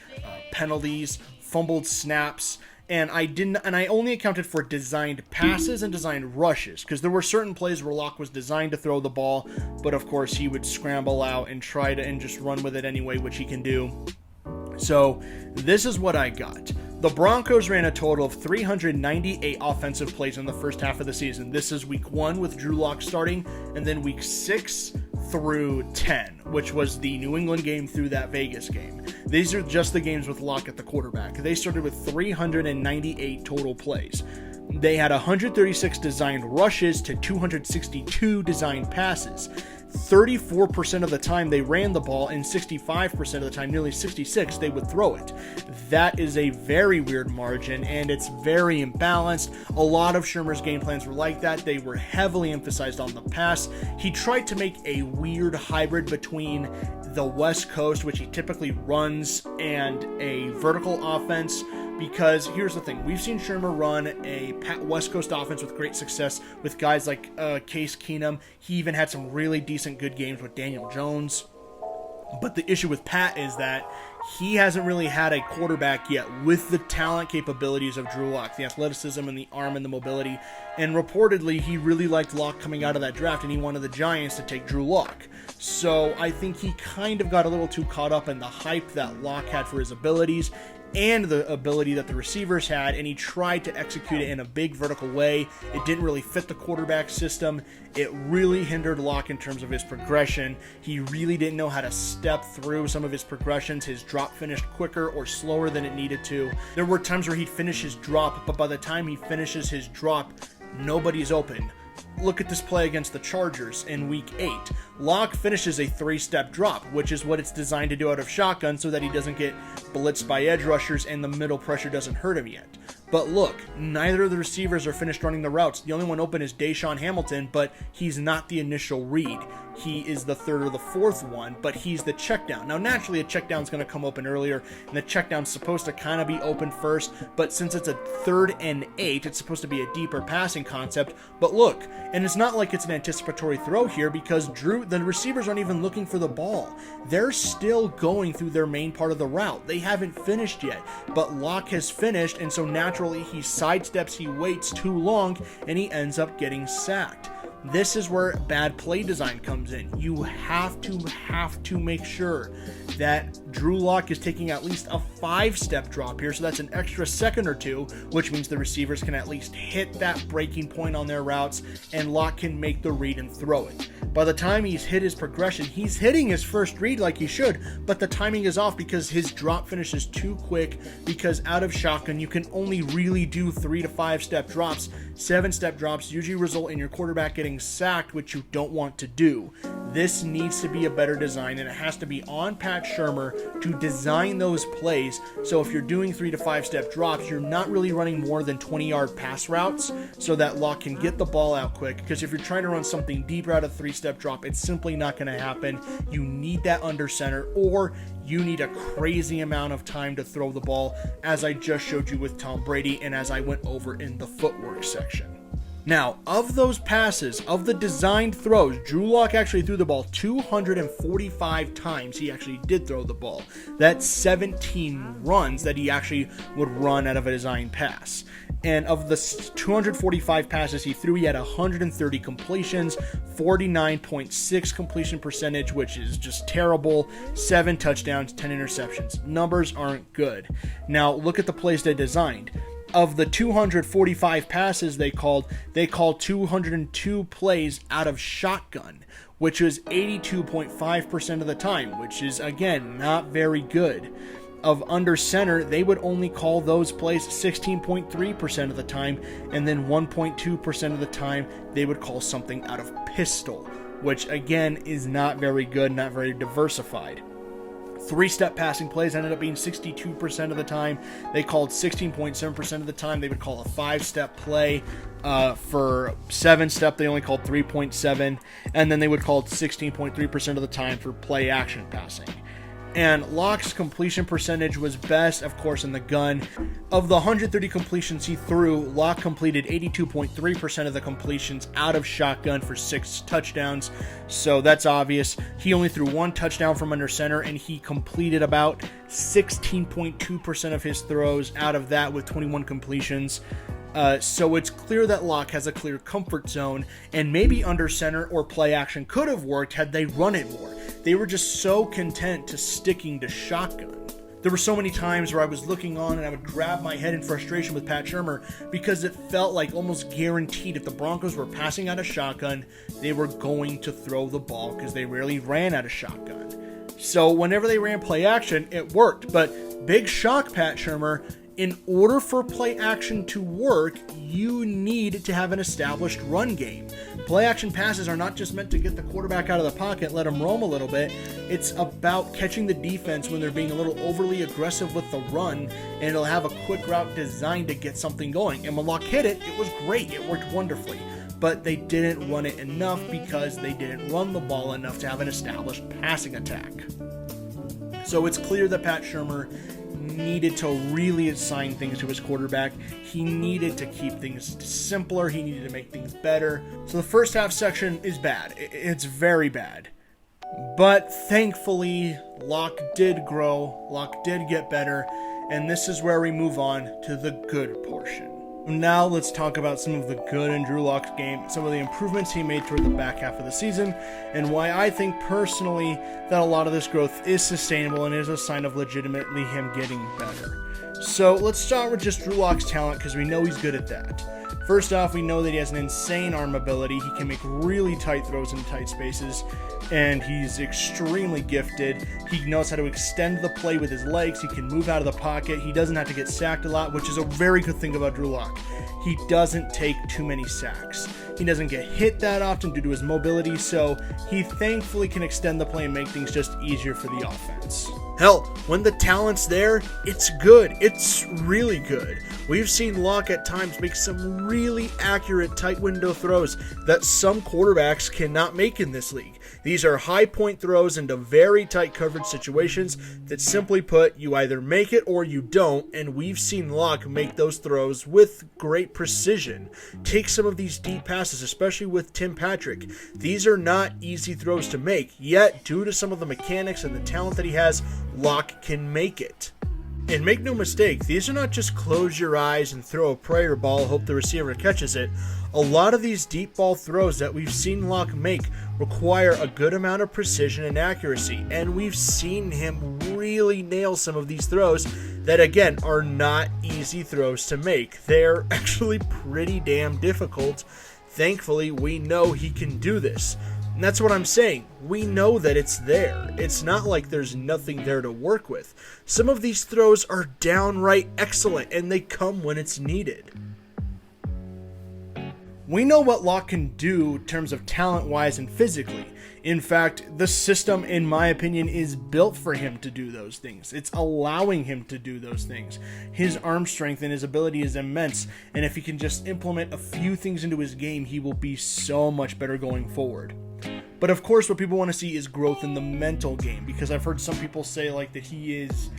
penalties, fumbled snaps, and I only accounted for designed passes and designed rushes, because there were certain plays where Locke was designed to throw the ball, but of course he would scramble out and try to and just run with it anyway, which he can do. So this is what I got. The Broncos ran a total of 398 offensive plays in the first half of the season. This is week 1 with Drew Lock starting, and then week 6 through 10, which was the New England game through that Vegas game. These are just the games with Locke at the quarterback. They started with 398 total plays. They had 136 designed rushes to 262 designed passes. 34% of the time they ran the ball, and 65% of the time, nearly 66%, they would throw it. That is a very weird margin, and it's very imbalanced. A lot of Shurmur's game plans were like that. They were heavily emphasized on the pass. He tried to make a weird hybrid between the West Coast, which he typically runs, and a vertical offense. Because here's the thing, we've seen Shurmur run a West Coast offense with great success with guys like Case Keenum. He even had some really decent good games with Daniel Jones. But the issue with Pat is that he hasn't really had a quarterback yet with the talent capabilities of Drew Lock, the athleticism and the arm and the mobility. And reportedly, he really liked Lock coming out of that draft, and he wanted the Giants to take Drew Lock. So I think he kind of got a little too caught up in the hype that Lock had for his abilities and the ability that the receivers had, and he tried to execute it in a big vertical way. It didn't really fit the quarterback system. It really hindered Locke in terms of his progression. He really didn't know how to step through some of his progressions. His drop finished quicker or slower than it needed to. There were times where he'd finish his drop, but by the time he finishes his drop, nobody's open. Look at this play against the Chargers in Week 8. Locke finishes a 3-step drop, which is what it's designed to do out of shotgun so that he doesn't get blitzed by edge rushers and the middle pressure doesn't hurt him yet. But look, neither of the receivers are finished running the routes. The only one open is Deshaun Hamilton, but he's not the initial read. He is the third or the fourth one, but he's the check down. Now, naturally, a check down is going to come open earlier, and the check down's supposed to kind of be open first, but since it's a 3rd and 8, it's supposed to be a deeper passing concept. But look, and it's not like it's an anticipatory throw here because the receivers aren't even looking for the ball. They're still going through their main part of the route. They haven't finished yet, but Locke has finished, and so naturally he sidesteps, he waits too long, and he ends up getting sacked. This is where bad play design comes in. You have to make sure that Drew Lock is taking at least a 5-step drop here, so that's an extra second or two, which means the receivers can at least hit that breaking point on their routes, and Lock can make the read and throw it. By the time he's hit his progression, he's hitting his first read like he should, but the timing is off because his drop finishes too quick, because out of shotgun, you can only really do 3 to 5 step drops. 7-step drops usually result in your quarterback getting getting sacked, which you don't want to do. This needs to be a better design, and it has to be on Pat Shurmur to design those plays. So if you're doing 3 to 5 step drops, you're not really running more than 20-yard pass routes so that Locke can get the ball out quick. Because if you're trying to run something deeper out of 3-step drop, it's simply not going to happen. You need that under center, or you need a crazy amount of time to throw the ball, as I just showed you with Tom Brady and as I went over in the footwork section. Now, of those passes, of the designed throws, Drew Lock actually threw the ball 245 times. He actually did throw the ball. That's 17 runs that he actually would run out of a designed pass. And of the 245 passes he threw, he had 130 completions, 49.6 completion percentage, which is just terrible, 7 touchdowns, 10 interceptions. Numbers aren't good. Now, look at the plays they designed. Of the 245 passes they called 202 plays out of shotgun, which was 82.5% of the time, which is, again, not very good. Of under center, they would only call those plays 16.3% of the time, and then 1.2% of the time they would call something out of pistol, which, again, is not very good, not very diversified. 3-step passing plays ended up being 62% of the time. They called 16.7% of the time. They would call a 5-step play. For 7-step, they only called 3.7. And then they would call 16.3% of the time for play action passing. And Locke's completion percentage was best, of course, in the gun. Of the 130 completions he threw, Locke completed 82.3% of the completions out of shotgun for 6 touchdowns. So that's obvious. He only threw 1 touchdown from under center, and he completed about 16.2% of his throws out of that with 21 completions. So it's clear that Locke has a clear comfort zone, and maybe under center or play action could have worked had they run it more. They were just so content to sticking to shotgun. There were so many times where I was looking on and I would grab my head in frustration with Pat Shurmur because it felt like almost guaranteed if the Broncos were passing out of shotgun, they were going to throw the ball because they rarely ran out of shotgun. So whenever they ran play action, it worked. But big shock, Pat Shurmur, in order for play action to work, you need to have an established run game. Play action passes are not just meant to get the quarterback out of the pocket, let him roam a little bit. It's about catching the defense when they're being a little overly aggressive with the run, and it'll have a quick route designed to get something going. And when Locke hit it, it was great. It worked wonderfully. But they didn't run it enough because they didn't run the ball enough to have an established passing attack. So it's clear that Pat Shurmur needed to really assign things to his quarterback. He needed to keep things simpler. He needed to make things better. So the first half section is bad. It's very bad. But thankfully, Locke did grow. Locke did get better. And this is where we move on to the good portion. Now let's talk about some of the good in Drew Lock's game, some of the improvements he made toward the back half of the season, and why I think personally that a lot of this growth is sustainable and is a sign of legitimately him getting better. So let's start with just Drew Lock's talent, because we know he's good at that. First off, we know that he has an insane arm ability. He can make really tight throws in tight spaces, and he's extremely gifted. He knows how to extend the play with his legs. He can move out of the pocket. He doesn't have to get sacked a lot, which is a very good thing about Drew Lock. He doesn't take too many sacks. He doesn't get hit that often due to his mobility, so he thankfully can extend the play and make things just easier for the offense. Hell, when the talent's there, it's good. It's really good. We've seen Locke at times make some really accurate tight window throws that some quarterbacks cannot make in this league. These are high point throws into very tight coverage situations that, simply put, you either make it or you don't, and we've seen Locke make those throws with great precision. Take some of these deep passes, especially with Tim Patrick. These are not easy throws to make, yet due to some of the mechanics and the talent that he has, Locke can make it. And make no mistake, these are not just close your eyes and throw a prayer ball, hope the receiver catches it. A lot of these deep ball throws that we've seen Locke make require a good amount of precision and accuracy, and we've seen him really nail some of these throws that, again, are not easy throws to make. They're actually pretty damn difficult. Thankfully, we know he can do this. And that's what I'm saying. We know that it's there. It's not like there's nothing there to work with. Some of these throws are downright excellent, and they come when it's needed. We know what Locke can do in terms of talent-wise and physically. In fact, the system, in my opinion, is built for him to do those things. It's allowing him to do those things. His arm strength and his ability is immense, and if he can just implement a few things into his game, he will be so much better going forward. But of course, what people want to see is growth in the mental game, because I've heard some people say that he's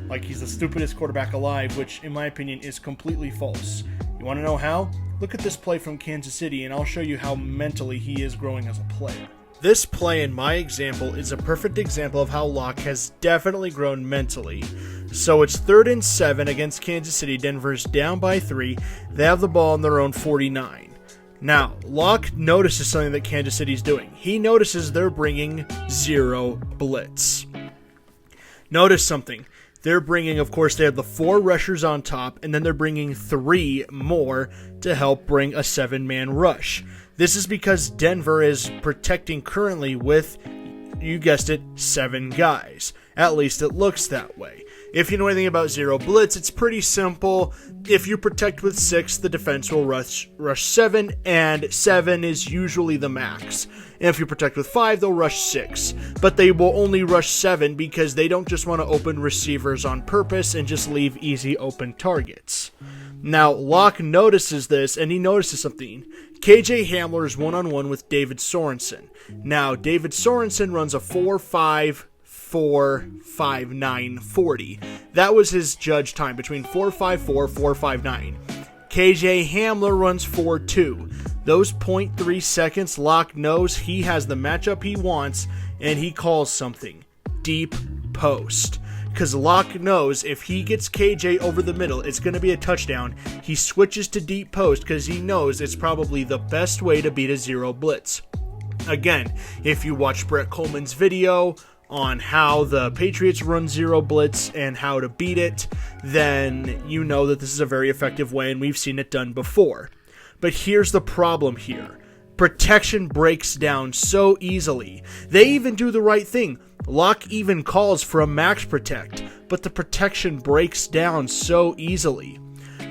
the stupidest quarterback alive, which in my opinion is completely false. You want to know how? Look at this play from Kansas City, and I'll show you how mentally he is growing as a player. This play in my example is a perfect example of how Locke has definitely grown mentally. So it's 3rd and 7 against Kansas City. Denver's down by 3. They have the ball on their own 49. Now, Locke notices something that Kansas City's doing. He notices they're bringing 0 blitz. Notice something. They're bringing, of course, they have the 4 rushers on top, and then they're bringing 3 more to help bring a 7-man rush. This is because Denver is protecting currently with, you guessed it, 7 guys. At least it looks that way. If you know anything about 0 blitz, it's pretty simple. If you protect with 6, the defense will rush 7, and 7 is usually the max. And if you protect with 5, they'll rush 6. But they will only rush 7 because they don't just want to open receivers on purpose and just leave easy open targets. Now, Locke notices this, and he notices something. KJ Hamler is one-on-one with David Sorensen. Now, David Sorensen runs a 4.5, 4.59 40. That was his judge time, between 4.54, 4.59. KJ Hamler runs 4.2. Those 0.3 seconds, Locke knows he has the matchup he wants, and he calls something. Deep post. Because Locke knows if he gets KJ over the middle, it's going to be a touchdown. He switches to deep post because he knows it's probably the best way to beat a 0 blitz. Again, if you watch Brett Kollmann's video on how the Patriots run 0 blitz and how to beat it, then you know that this is a very effective way, and we've seen it done before. But here's the problem here. Protection breaks down so easily. They even do the right thing. Locke even calls for a max protect, but the protection breaks down so easily.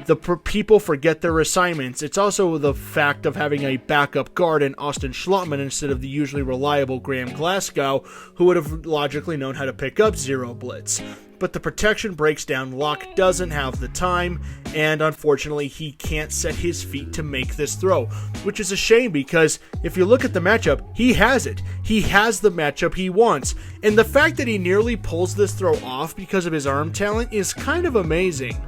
The people forget their assignments. It's also the fact of having a backup guard in Austin Schlottmann instead of the usually reliable Graham Glasgow, who would have logically known how to pick up 0 blitz. But the protection breaks down. Locke doesn't have the time, and unfortunately he can't set his feet to make this throw, which is a shame because if you look at the matchup, he has it. He has the matchup he wants, and the fact that he nearly pulls this throw off because of his arm talent is kind of amazing.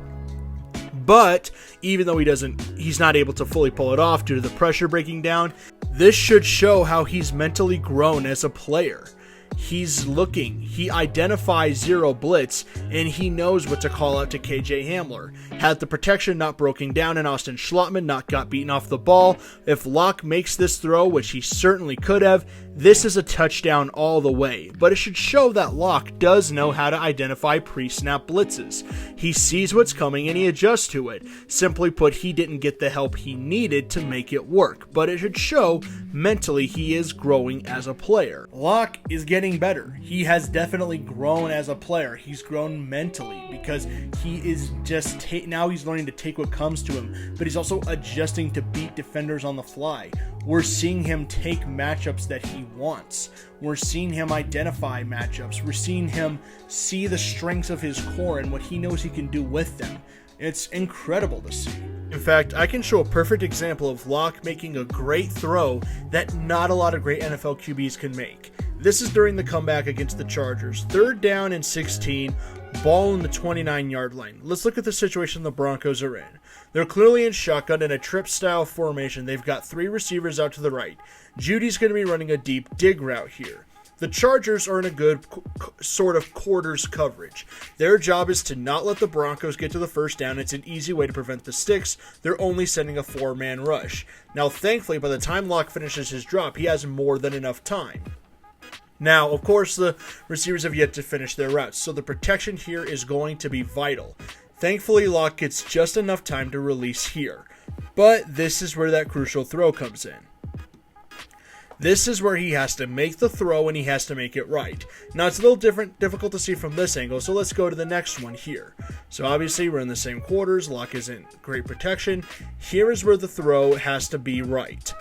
But even though he's not able to fully pull it off due to the pressure breaking down, this should show how he's mentally grown as a player. He's looking, he identifies 0 blitz, and he knows what to call out to KJ Hamler. Had the protection not broken down and Austin Schlottmann not got beaten off the ball, if Locke makes this throw, which he certainly could have, this is a touchdown all the way. But it should show that Locke does know how to identify pre-snap blitzes. He sees what's coming and he adjusts to it. Simply put, he didn't get the help he needed to make it work, but it should show mentally he is growing as a player. Locke is getting better. He has definitely grown as a player. He's grown mentally because he is just now he's learning to take what comes to him, but he's also adjusting to beat defenders on the fly. We're seeing him take matchups that he wants. We're seeing him identify matchups. We're seeing him see the strengths of his core and what he knows he can do with them. It's incredible to see. In fact, I can show a perfect example of Locke making a great throw that not a lot of great NFL QBs can make. This is during the comeback against the Chargers. 3rd down and 16, ball in the 29-yard line. Let's look at the situation the Broncos are in. They're clearly in shotgun in a trip-style formation. They've got 3 receivers out to the right. Judy's going to be running a deep dig route here. The Chargers are in a good sort of quarters coverage. Their job is to not let the Broncos get to the 1st down. It's an easy way to prevent the sticks. They're only sending a 4-man rush. Now, thankfully, by the time Locke finishes his drop, he has more than enough time. Now, of course, the receivers have yet to finish their routes, so the protection here is going to be vital. Thankfully, Locke gets just enough time to release here. But this is where that crucial throw comes in. This is where he has to make the throw and he has to make it right. Now it's a little difficult to see from this angle, so let's go to the next one here. So obviously we're in the same quarters, Locke isn't great protection. Here is where the throw has to be right.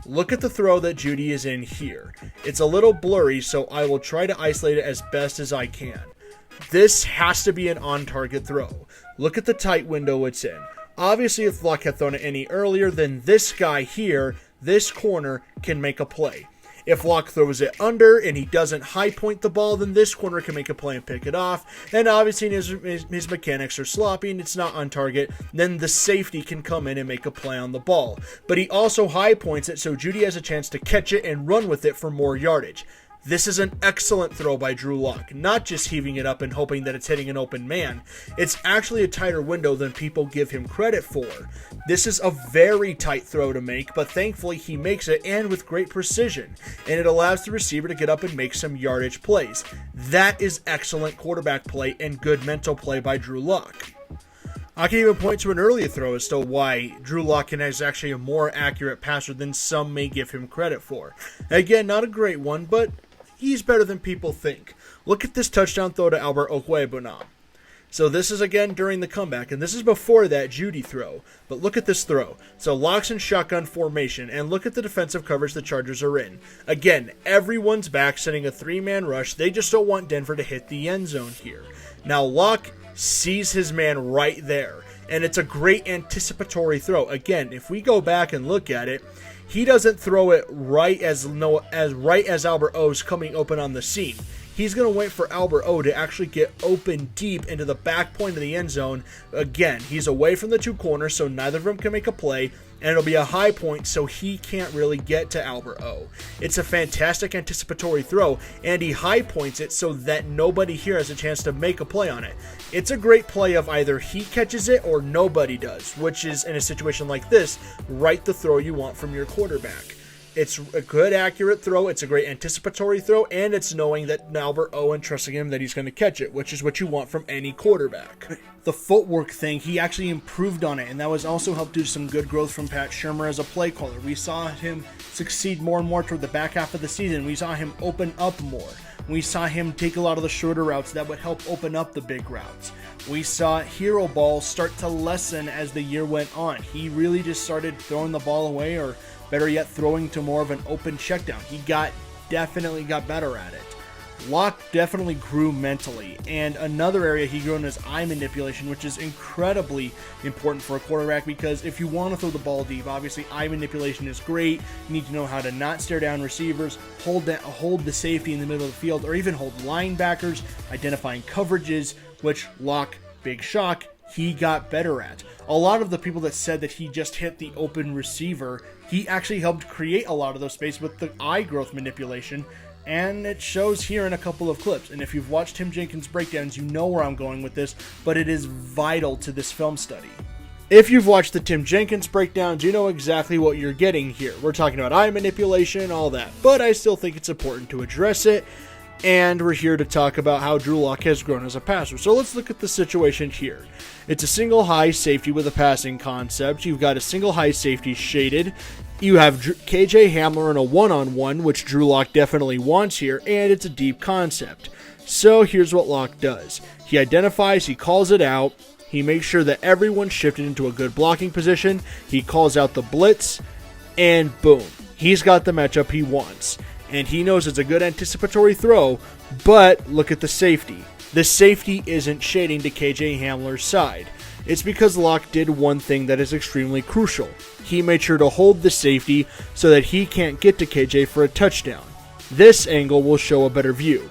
Look at the throw that Jeudy is in here. It's a little blurry, so I will try to isolate it as best as I can. This has to be an on-target throw. Look at the tight window it's in. Obviously, if Locke had thrown it any earlier, then this guy here, this corner, can make a play. If Locke throws it under and he doesn't high point the ball, then this corner can make a play and pick it off. And obviously his mechanics are sloppy and it's not on target, then the safety can come in and make a play on the ball. But he also high points it so Jeudy has a chance to catch it and run with it for more yardage. This is an excellent throw by Drew Lock, not just heaving it up and hoping that it's hitting an open man. It's actually a tighter window than people give him credit for. This is a very tight throw to make, but thankfully he makes it and with great precision, and it allows the receiver to get up and make some yardage plays. That is excellent quarterback play and good mental play by Drew Lock. I can even point to an earlier throw as to why Drew Lock is actually a more accurate passer than some may give him credit for. Again, not a great one, but he's better than people think. Look at this touchdown throw to Albert Okwuegbunam. So this is again during the comeback, and this is before that Jeudy throw. But look at this throw. So Lock's in shotgun formation, and look at the defensive coverage the Chargers are in. Again, everyone's back, setting a three-man rush. They just don't want Denver to hit the end zone here. Now Lock sees his man right there, and it's a great anticipatory throw. Again, if we go back and look at it, he doesn't throw it right as Albert O's coming open on the seam. He's going to wait for Albert O to actually get open deep into the back point of the end zone. Again, he's away from the two corners, so neither of them can make a play, and it'll be a high point, so he can't really get to Albert O. It's a fantastic anticipatory throw, and he high points it so that nobody here has a chance to make a play on it. It's a great play of either he catches it or nobody does, which is, in a situation like this, right the throw you want from your quarterback. It's a good, accurate throw. It's a great anticipatory throw, and it's knowing that Albert O and trusting him that he's going to catch it, which is what you want from any quarterback. The footwork thing, he actually improved on it, and that was also helped due to some good growth from Pat Shurmur as a play caller. We saw him succeed more and more toward the back half of the season. We saw him open up more. We saw him take a lot of the shorter routes that would help open up the big routes. We saw hero ball start to lessen as the year went on. He really just started throwing the ball away, or better yet, throwing to more of an open checkdown. He definitely got better at it. Locke definitely grew mentally, and another area he grew in is eye manipulation, which is incredibly important for a quarterback, because if you want to throw the ball deep, obviously eye manipulation is great. You need to know how to not stare down receivers, hold the safety in the middle of the field, or even hold linebackers, identifying coverages, which Locke, big shock, he got better at. A lot of the people that said that he just hit the open receiver, he actually helped create a lot of those spaces with the eye growth manipulation, and it shows here in a couple of clips. And if you've watched Tim Jenkins' breakdowns, you know where I'm going with this, but it is vital to this film study. If you've watched the Tim Jenkins breakdowns, you know exactly what you're getting here. We're talking about eye manipulation and all that, but I still think it's important to address it. And we're here to talk about how Drew Lock has grown as a passer. So let's look at the situation here. It's a single high safety with a passing concept. You've got a single high safety shaded. You have KJ Hamler in a one-on-one, which Drew Lock definitely wants here, and it's a deep concept. So here's what Lock does. He identifies, he calls it out, he makes sure that everyone's shifted into a good blocking position, he calls out the blitz, and boom, he's got the matchup he wants. And he knows it's a good anticipatory throw, but look at the safety. The safety isn't shading to KJ Hamler's side. It's because Locke did one thing that is extremely crucial. He made sure to hold the safety so that he can't get to KJ for a touchdown. This angle will show a better view.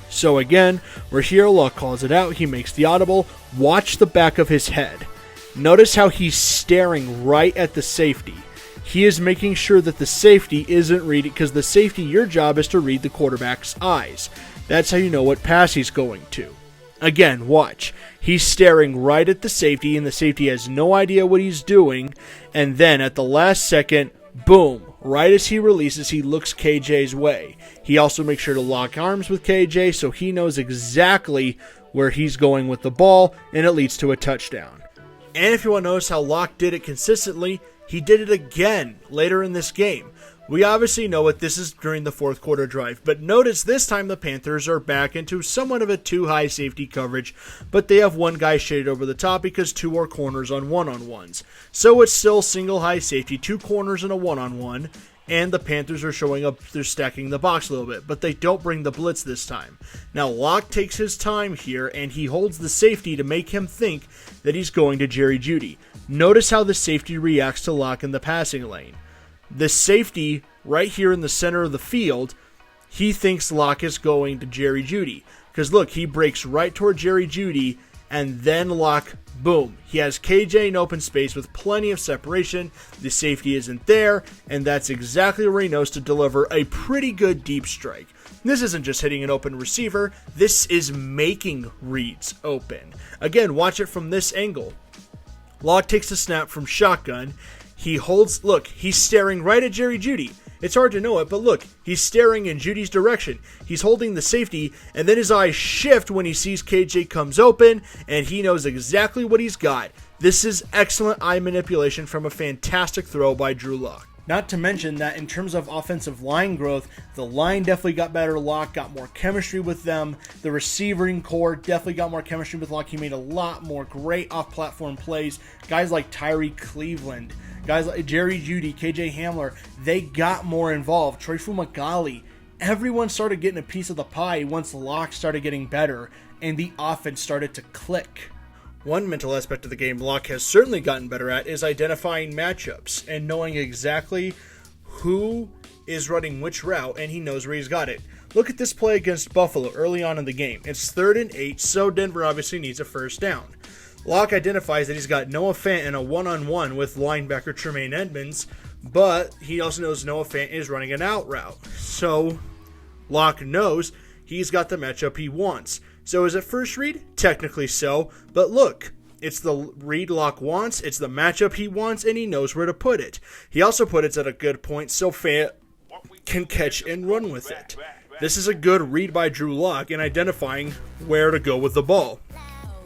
So again, we're here, Locke calls it out, he makes the audible. Watch the back of his head. Notice how he's staring right at the safety. He is making sure that the safety isn't reading, because the safety, your job is to read the quarterback's eyes. That's how you know what pass he's going to. Again, watch. He's staring right at the safety, and the safety has no idea what he's doing. And then at the last second, boom, right as he releases, he looks KJ's way. He also makes sure to lock arms with KJ so he knows exactly where he's going with the ball, and it leads to a touchdown. And if you want to notice how Locke did it consistently, he did it again later in this game. We obviously know it. This is during the fourth quarter drive. But notice this time the Panthers are back into somewhat of a two-high safety coverage, but they have one guy shaded over the top because two are corners on one-on-ones. So it's still single high safety, two corners and a one-on-one, and the Panthers are showing up, they're stacking the box a little bit, but they don't bring the blitz this time. Now Locke takes his time here, and he holds the safety to make him think that he's going to Jerry Jeudy. Notice how the safety reacts to Locke in the passing lane. The safety right here in the center of the field, he thinks Locke is going to Jerry Jeudy. Because look, he breaks right toward Jerry Jeudy, and then Locke, boom. He has KJ in open space with plenty of separation. The safety isn't there, and that's exactly where he knows to deliver a pretty good deep strike. This isn't just hitting an open receiver, this is making reads open. Again, watch it from this angle. Locke takes the snap from shotgun. He holds, look, he's staring right at Jerry Jeudy. It's hard to know it, but look, he's staring in Judy's direction. He's holding the safety, and then his eyes shift when he sees KJ comes open, and he knows exactly what he's got. This is excellent eye manipulation from a fantastic throw by Drew Lock. Not to mention that in terms of offensive line growth, the line definitely got better. Locke got more chemistry with them. The receiving core definitely got more chemistry with Locke. He made a lot more great off-platform plays. Guys like Tyree Cleveland, guys like Jerry Jeudy, KJ Hamler, they got more involved. Troy Fumagalli, everyone started getting a piece of the pie once Locke started getting better and the offense started to click. One mental aspect of the game Locke has certainly gotten better at is identifying matchups and knowing exactly who is running which route, and he knows where he's got it. Look at this play against Buffalo early on in the game. It's 3rd and 8, so Denver obviously needs a first down. Locke identifies that he's got Noah Fant in a one-on-one with linebacker Tremaine Edmonds, but he also knows Noah Fant is running an out route. So Locke knows he's got the matchup he wants. So is it first read? Technically so, but look, it's the read Locke wants, it's the matchup he wants, and he knows where to put it. He also put it at a good point so Fant can catch and run with it. This is a good read by Drew Lock in identifying where to go with the ball.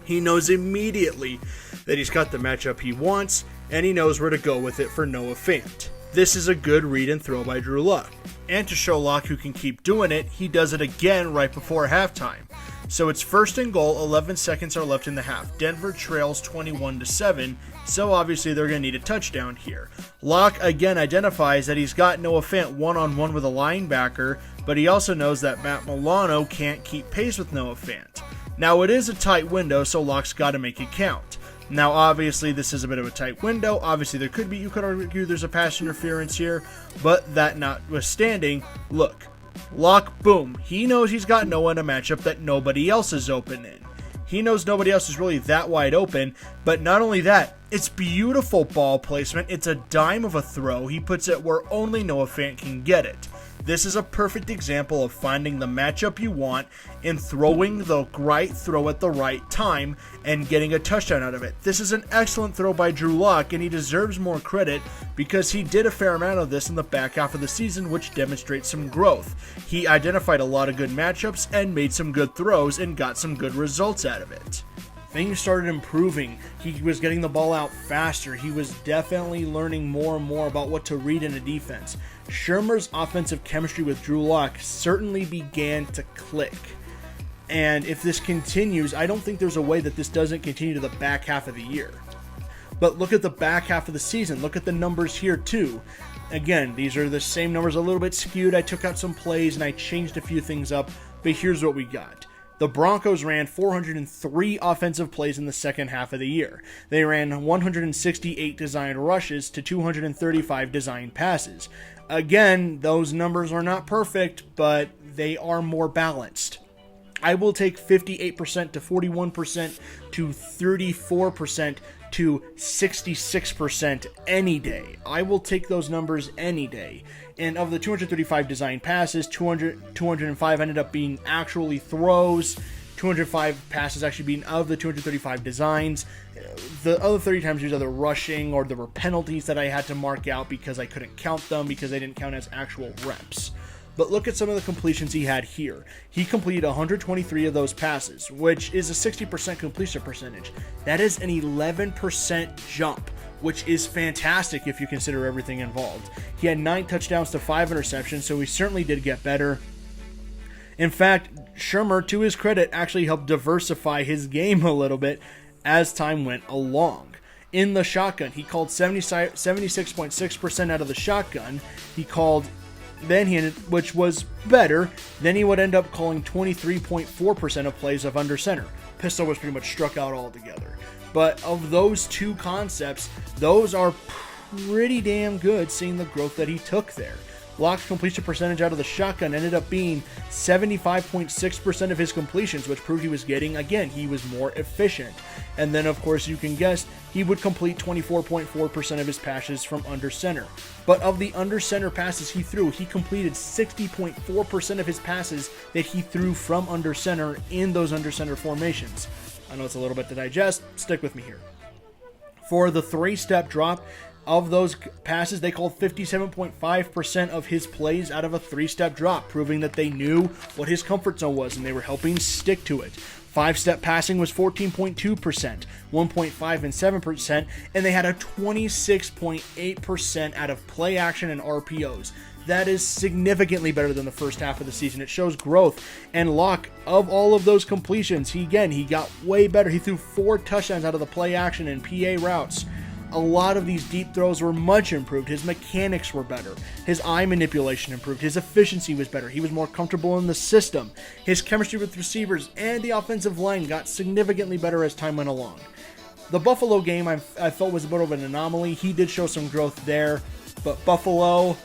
He knows immediately that he's got the matchup he wants, and he knows where to go with it for Noah Fant. This is a good read and throw by Drew Lock. And to show Locke who can keep doing it, he does it again right before halftime. So it's 1st and goal, 11 seconds are left in the half. Denver trails 21-7, so obviously they're going to need a touchdown here. Locke again identifies that he's got Noah Fant one-on-one with a linebacker, but he also knows that Matt Milano can't keep pace with Noah Fant. Now it is a tight window, so Locke's got to make it count. Now obviously this is a bit of a tight window. Obviously you could argue there's a pass interference here, but that notwithstanding, look. Locke, boom, he knows he's got Noah in a matchup that nobody else is open in. He knows nobody else is really that wide open, but not only that, it's beautiful ball placement. It's a dime of a throw. He puts it where only Noah Fant can get it. This is a perfect example of finding the matchup you want and throwing the right throw at the right time and getting a touchdown out of it. This is an excellent throw by Drew Lock, and he deserves more credit because he did a fair amount of this in the back half of the season, which demonstrates some growth. He identified a lot of good matchups and made some good throws and got some good results out of it. Things started improving. He was getting the ball out faster. He was definitely learning more and more about what to read in a defense. Shurmur's offensive chemistry with Drew Lock certainly began to click. And if this continues, I don't think there's a way that this doesn't continue to the back half of the year. But look at the back half of the season. Look at the numbers here too. Again, these are the same numbers, a little bit skewed. I took out some plays and I changed a few things up, but here's what we got. The Broncos ran 403 offensive plays in the second half of the year. They ran 168 designed rushes to 235 designed passes. Again, those numbers are not perfect, but they are more balanced. I will take 58% to 41% to 34% to 66% any day. I will take those numbers any day. And of the 235 designed passes, 205 ended up being actually throws. 205 passes actually being of the 235 designs. The other 30 times used either rushing or there were penalties that I had to mark out because I couldn't count them because they didn't count as actual reps. But look at some of the completions he had here. He completed 123 of those passes, which is a 60% completion percentage. That is an 11% jump which is fantastic if you consider everything involved. He had 9 touchdowns to 5 interceptions, so he certainly did get better. In fact, Shurmur, to his credit, actually helped diversify his game a little bit as time went along. In the shotgun, he called 76.6% out of the shotgun. Which was better. Then he would end up calling 23.4% of plays of under center. Pistol was pretty much struck out altogether. But of those two concepts, those are pretty damn good, seeing the growth that he took there. Lock's completion percentage out of the shotgun ended up being 75.6% of his completions, which proved he was getting, again, he was more efficient. And then, of course, you can guess, he would complete 24.4% of his passes from under center. But of the under center passes he threw, he completed 60.4% of his passes that he threw from under center in those under center formations. I know it's a little bit to digest, stick with me here. For the 3-step drop, of those passes, they called 57.5% of his plays out of a 3-step drop, proving that they knew what his comfort zone was and they were helping stick to it. 5-step passing was 14.2%, 1.5 and 7%, and they had a 26.8% out of play action and RPOs. That is significantly better than the first half of the season. It shows growth. And Lock, of all of those completions, he got way better. He threw 4 touchdowns out of the play action and PA routes. A lot of these deep throws were much improved. His mechanics were better. His eye manipulation improved. His efficiency was better. He was more comfortable in the system. His chemistry with receivers and the offensive line got significantly better as time went along. The Buffalo game I felt was a bit of an anomaly. He did show some growth there, but Buffalo,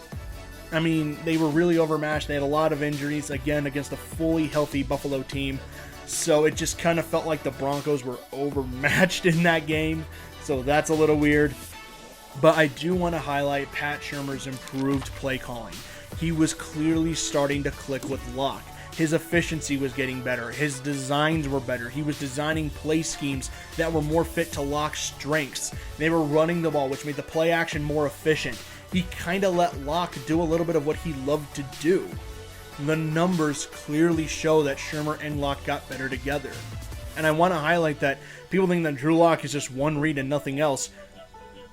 I mean, they were really overmatched. They had a lot of injuries, again, against a fully healthy Buffalo team. So it just kind of felt like the Broncos were overmatched in that game. So that's a little weird. But I do want to highlight Pat Shurmur's improved play calling. He was clearly starting to click with Lock. His efficiency was getting better. His designs were better. He was designing play schemes that were more fit to Lock's strengths. They were running the ball, which made the play action more efficient. He kind of let Lock do a little bit of what he loved to do. The numbers clearly show that Shurmur and Lock got better together. And I want to highlight that people think that Drew Lock is just one read and nothing else.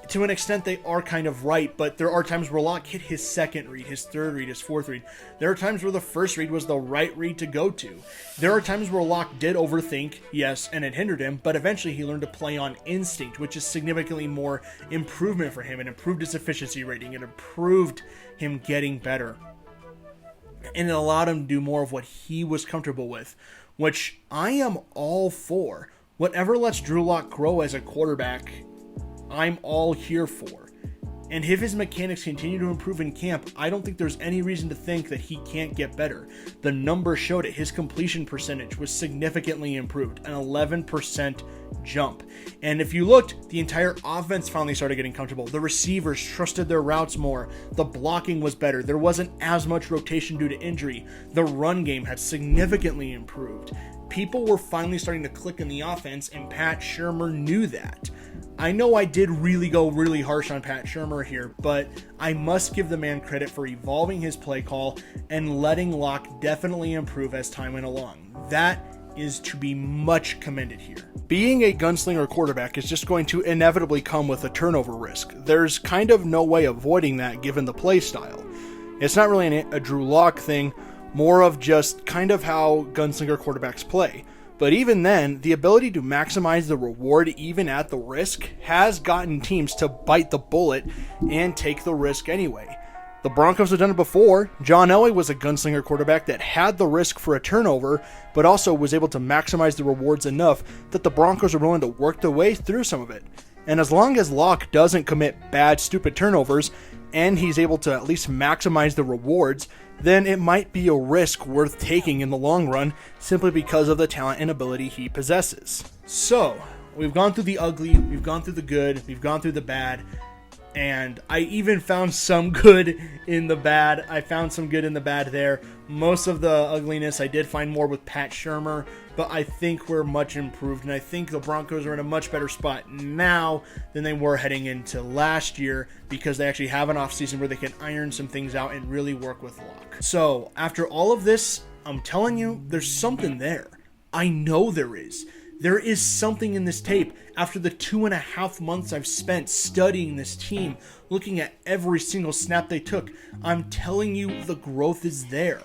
To an extent, they are kind of right, but there are times where Lock hit his second read, his third read, his fourth read. There are times where the first read was the right read to go to. There are times where Lock did overthink, yes, and it hindered him, but eventually he learned to play on instinct, which is significantly more improvement for him. It improved his efficiency rating. It improved him getting better. And it allowed him to do more of what he was comfortable with, which I am all for. Whatever lets Drew Lock grow as a quarterback, I'm all here for. And if his mechanics continue to improve in camp, I don't think there's any reason to think that he can't get better. The numbers showed it. His completion percentage was significantly improved, an 11% jump. And if you looked, the entire offense finally started getting comfortable. The receivers trusted their routes more. The blocking was better. There wasn't as much rotation due to injury. The run game had significantly improved. People were finally starting to click in the offense, and Pat Shurmur knew that. I know I did really go really harsh on Pat Shurmur here, but I must give the man credit for evolving his play call and letting Lock definitely improve as time went along. That is to be much commended here. Being a gunslinger quarterback is just going to inevitably come with a turnover risk. There's kind of no way avoiding that given the play style. It's not really a Drew Lock thing, more of just kind of how gunslinger quarterbacks play. But even then, the ability to maximize the reward even at the risk has gotten teams to bite the bullet and take the risk anyway. The Broncos have done it before. John Elway was a gunslinger quarterback that had the risk for a turnover, but also was able to maximize the rewards enough that the Broncos are willing to work their way through some of it. And as long as Lock doesn't commit bad, stupid turnovers, and he's able to at least maximize the rewards, then it might be a risk worth taking in the long run simply because of the talent and ability he possesses. So, we've gone through the ugly, we've gone through the good, we've gone through the bad, and I even found some good in the bad. I found some good in the bad there. Most of the ugliness I did find more with Pat Shurmur, but I think we're much improved, and I think the Broncos are in a much better spot now than they were heading into last year because they actually have an offseason where they can iron some things out and really work with Lock. So, after all of this, I'm telling you, there's something there. I know there is. There is something in this tape. After the 2.5 months I've spent studying this team, looking at every single snap they took, I'm telling you the growth is there.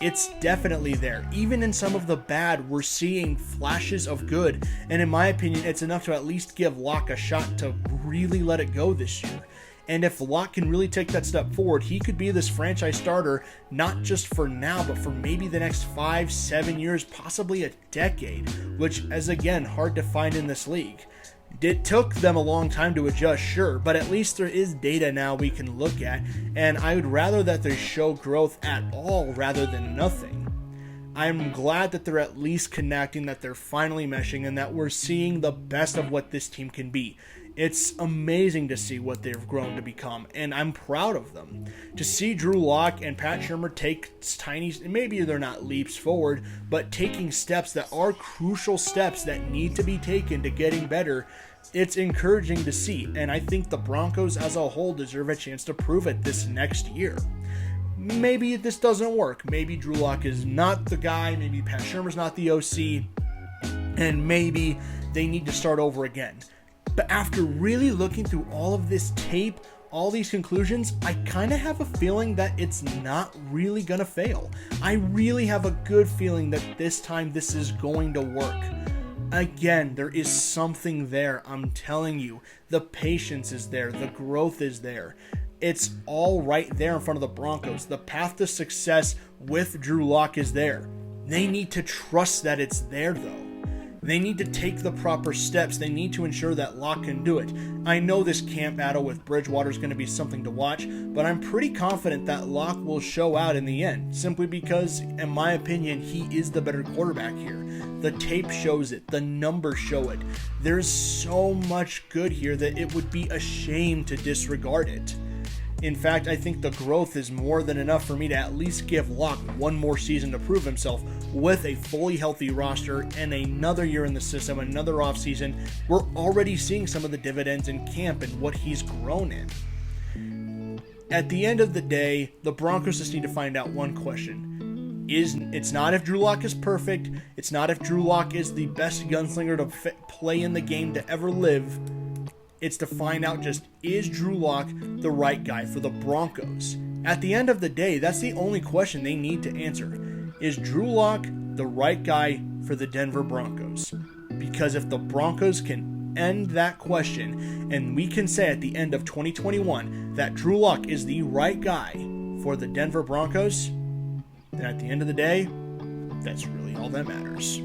It's definitely there. Even in some of the bad, we're seeing flashes of good. And in my opinion, it's enough to at least give Locke a shot to really let it go this year. And if Locke can really take that step forward, he could be this franchise starter, not just for now, but for maybe the next 5-7 years, possibly a decade, which is, again, hard to find in this league. It took them a long time to adjust, sure, but at least there is data now we can look at, and I would rather that they show growth at all rather than nothing. I'm glad that they're at least connecting, that they're finally meshing, and that we're seeing the best of what this team can be. It's amazing to see what they've grown to become, and I'm proud of them. To see Drew Lock and Pat Shurmur take tiny, maybe they're not leaps forward, but taking steps that are crucial steps that need to be taken to getting better, it's encouraging to see, and I think the Broncos as a whole deserve a chance to prove it this next year. Maybe this doesn't work. Maybe Drew Lock is not the guy, maybe Pat Shurmur's not the OC, and maybe they need to start over again. But after really looking through all of this tape, all these conclusions, I kind of have a feeling that it's not really going to fail. I really have a good feeling that this time this is going to work. Again, there is something there, I'm telling you. The patience is there, the growth is there. It's all right there in front of the Broncos. The path to success with Drew Lock is there. They need to trust that it's there, though. They need to take the proper steps. They need to ensure that Locke can do it. I know this camp battle with Bridgewater is going to be something to watch, but I'm pretty confident that Locke will show out in the end, simply because, in my opinion, he is the better quarterback here. The tape shows it. The numbers show it. There's so much good here that it would be a shame to disregard it. In fact, I think the growth is more than enough for me to at least give Locke one more season to prove himself with a fully healthy roster and another year in the system, another offseason. We're already seeing some of the dividends in camp and what he's grown in. At the end of the day, the Broncos just need to find out one question. It's not if Drew Lock is perfect. It's not if Drew Lock is the best gunslinger to play in the game to ever live. It's to find out just, is Drew Lock the right guy for the Broncos? At the end of the day, that's the only question they need to answer. Is Drew Lock the right guy for the Denver Broncos? Because if the Broncos can end that question, and we can say at the end of 2021 that Drew Lock is the right guy for the Denver Broncos, then at the end of the day, that's really all that matters.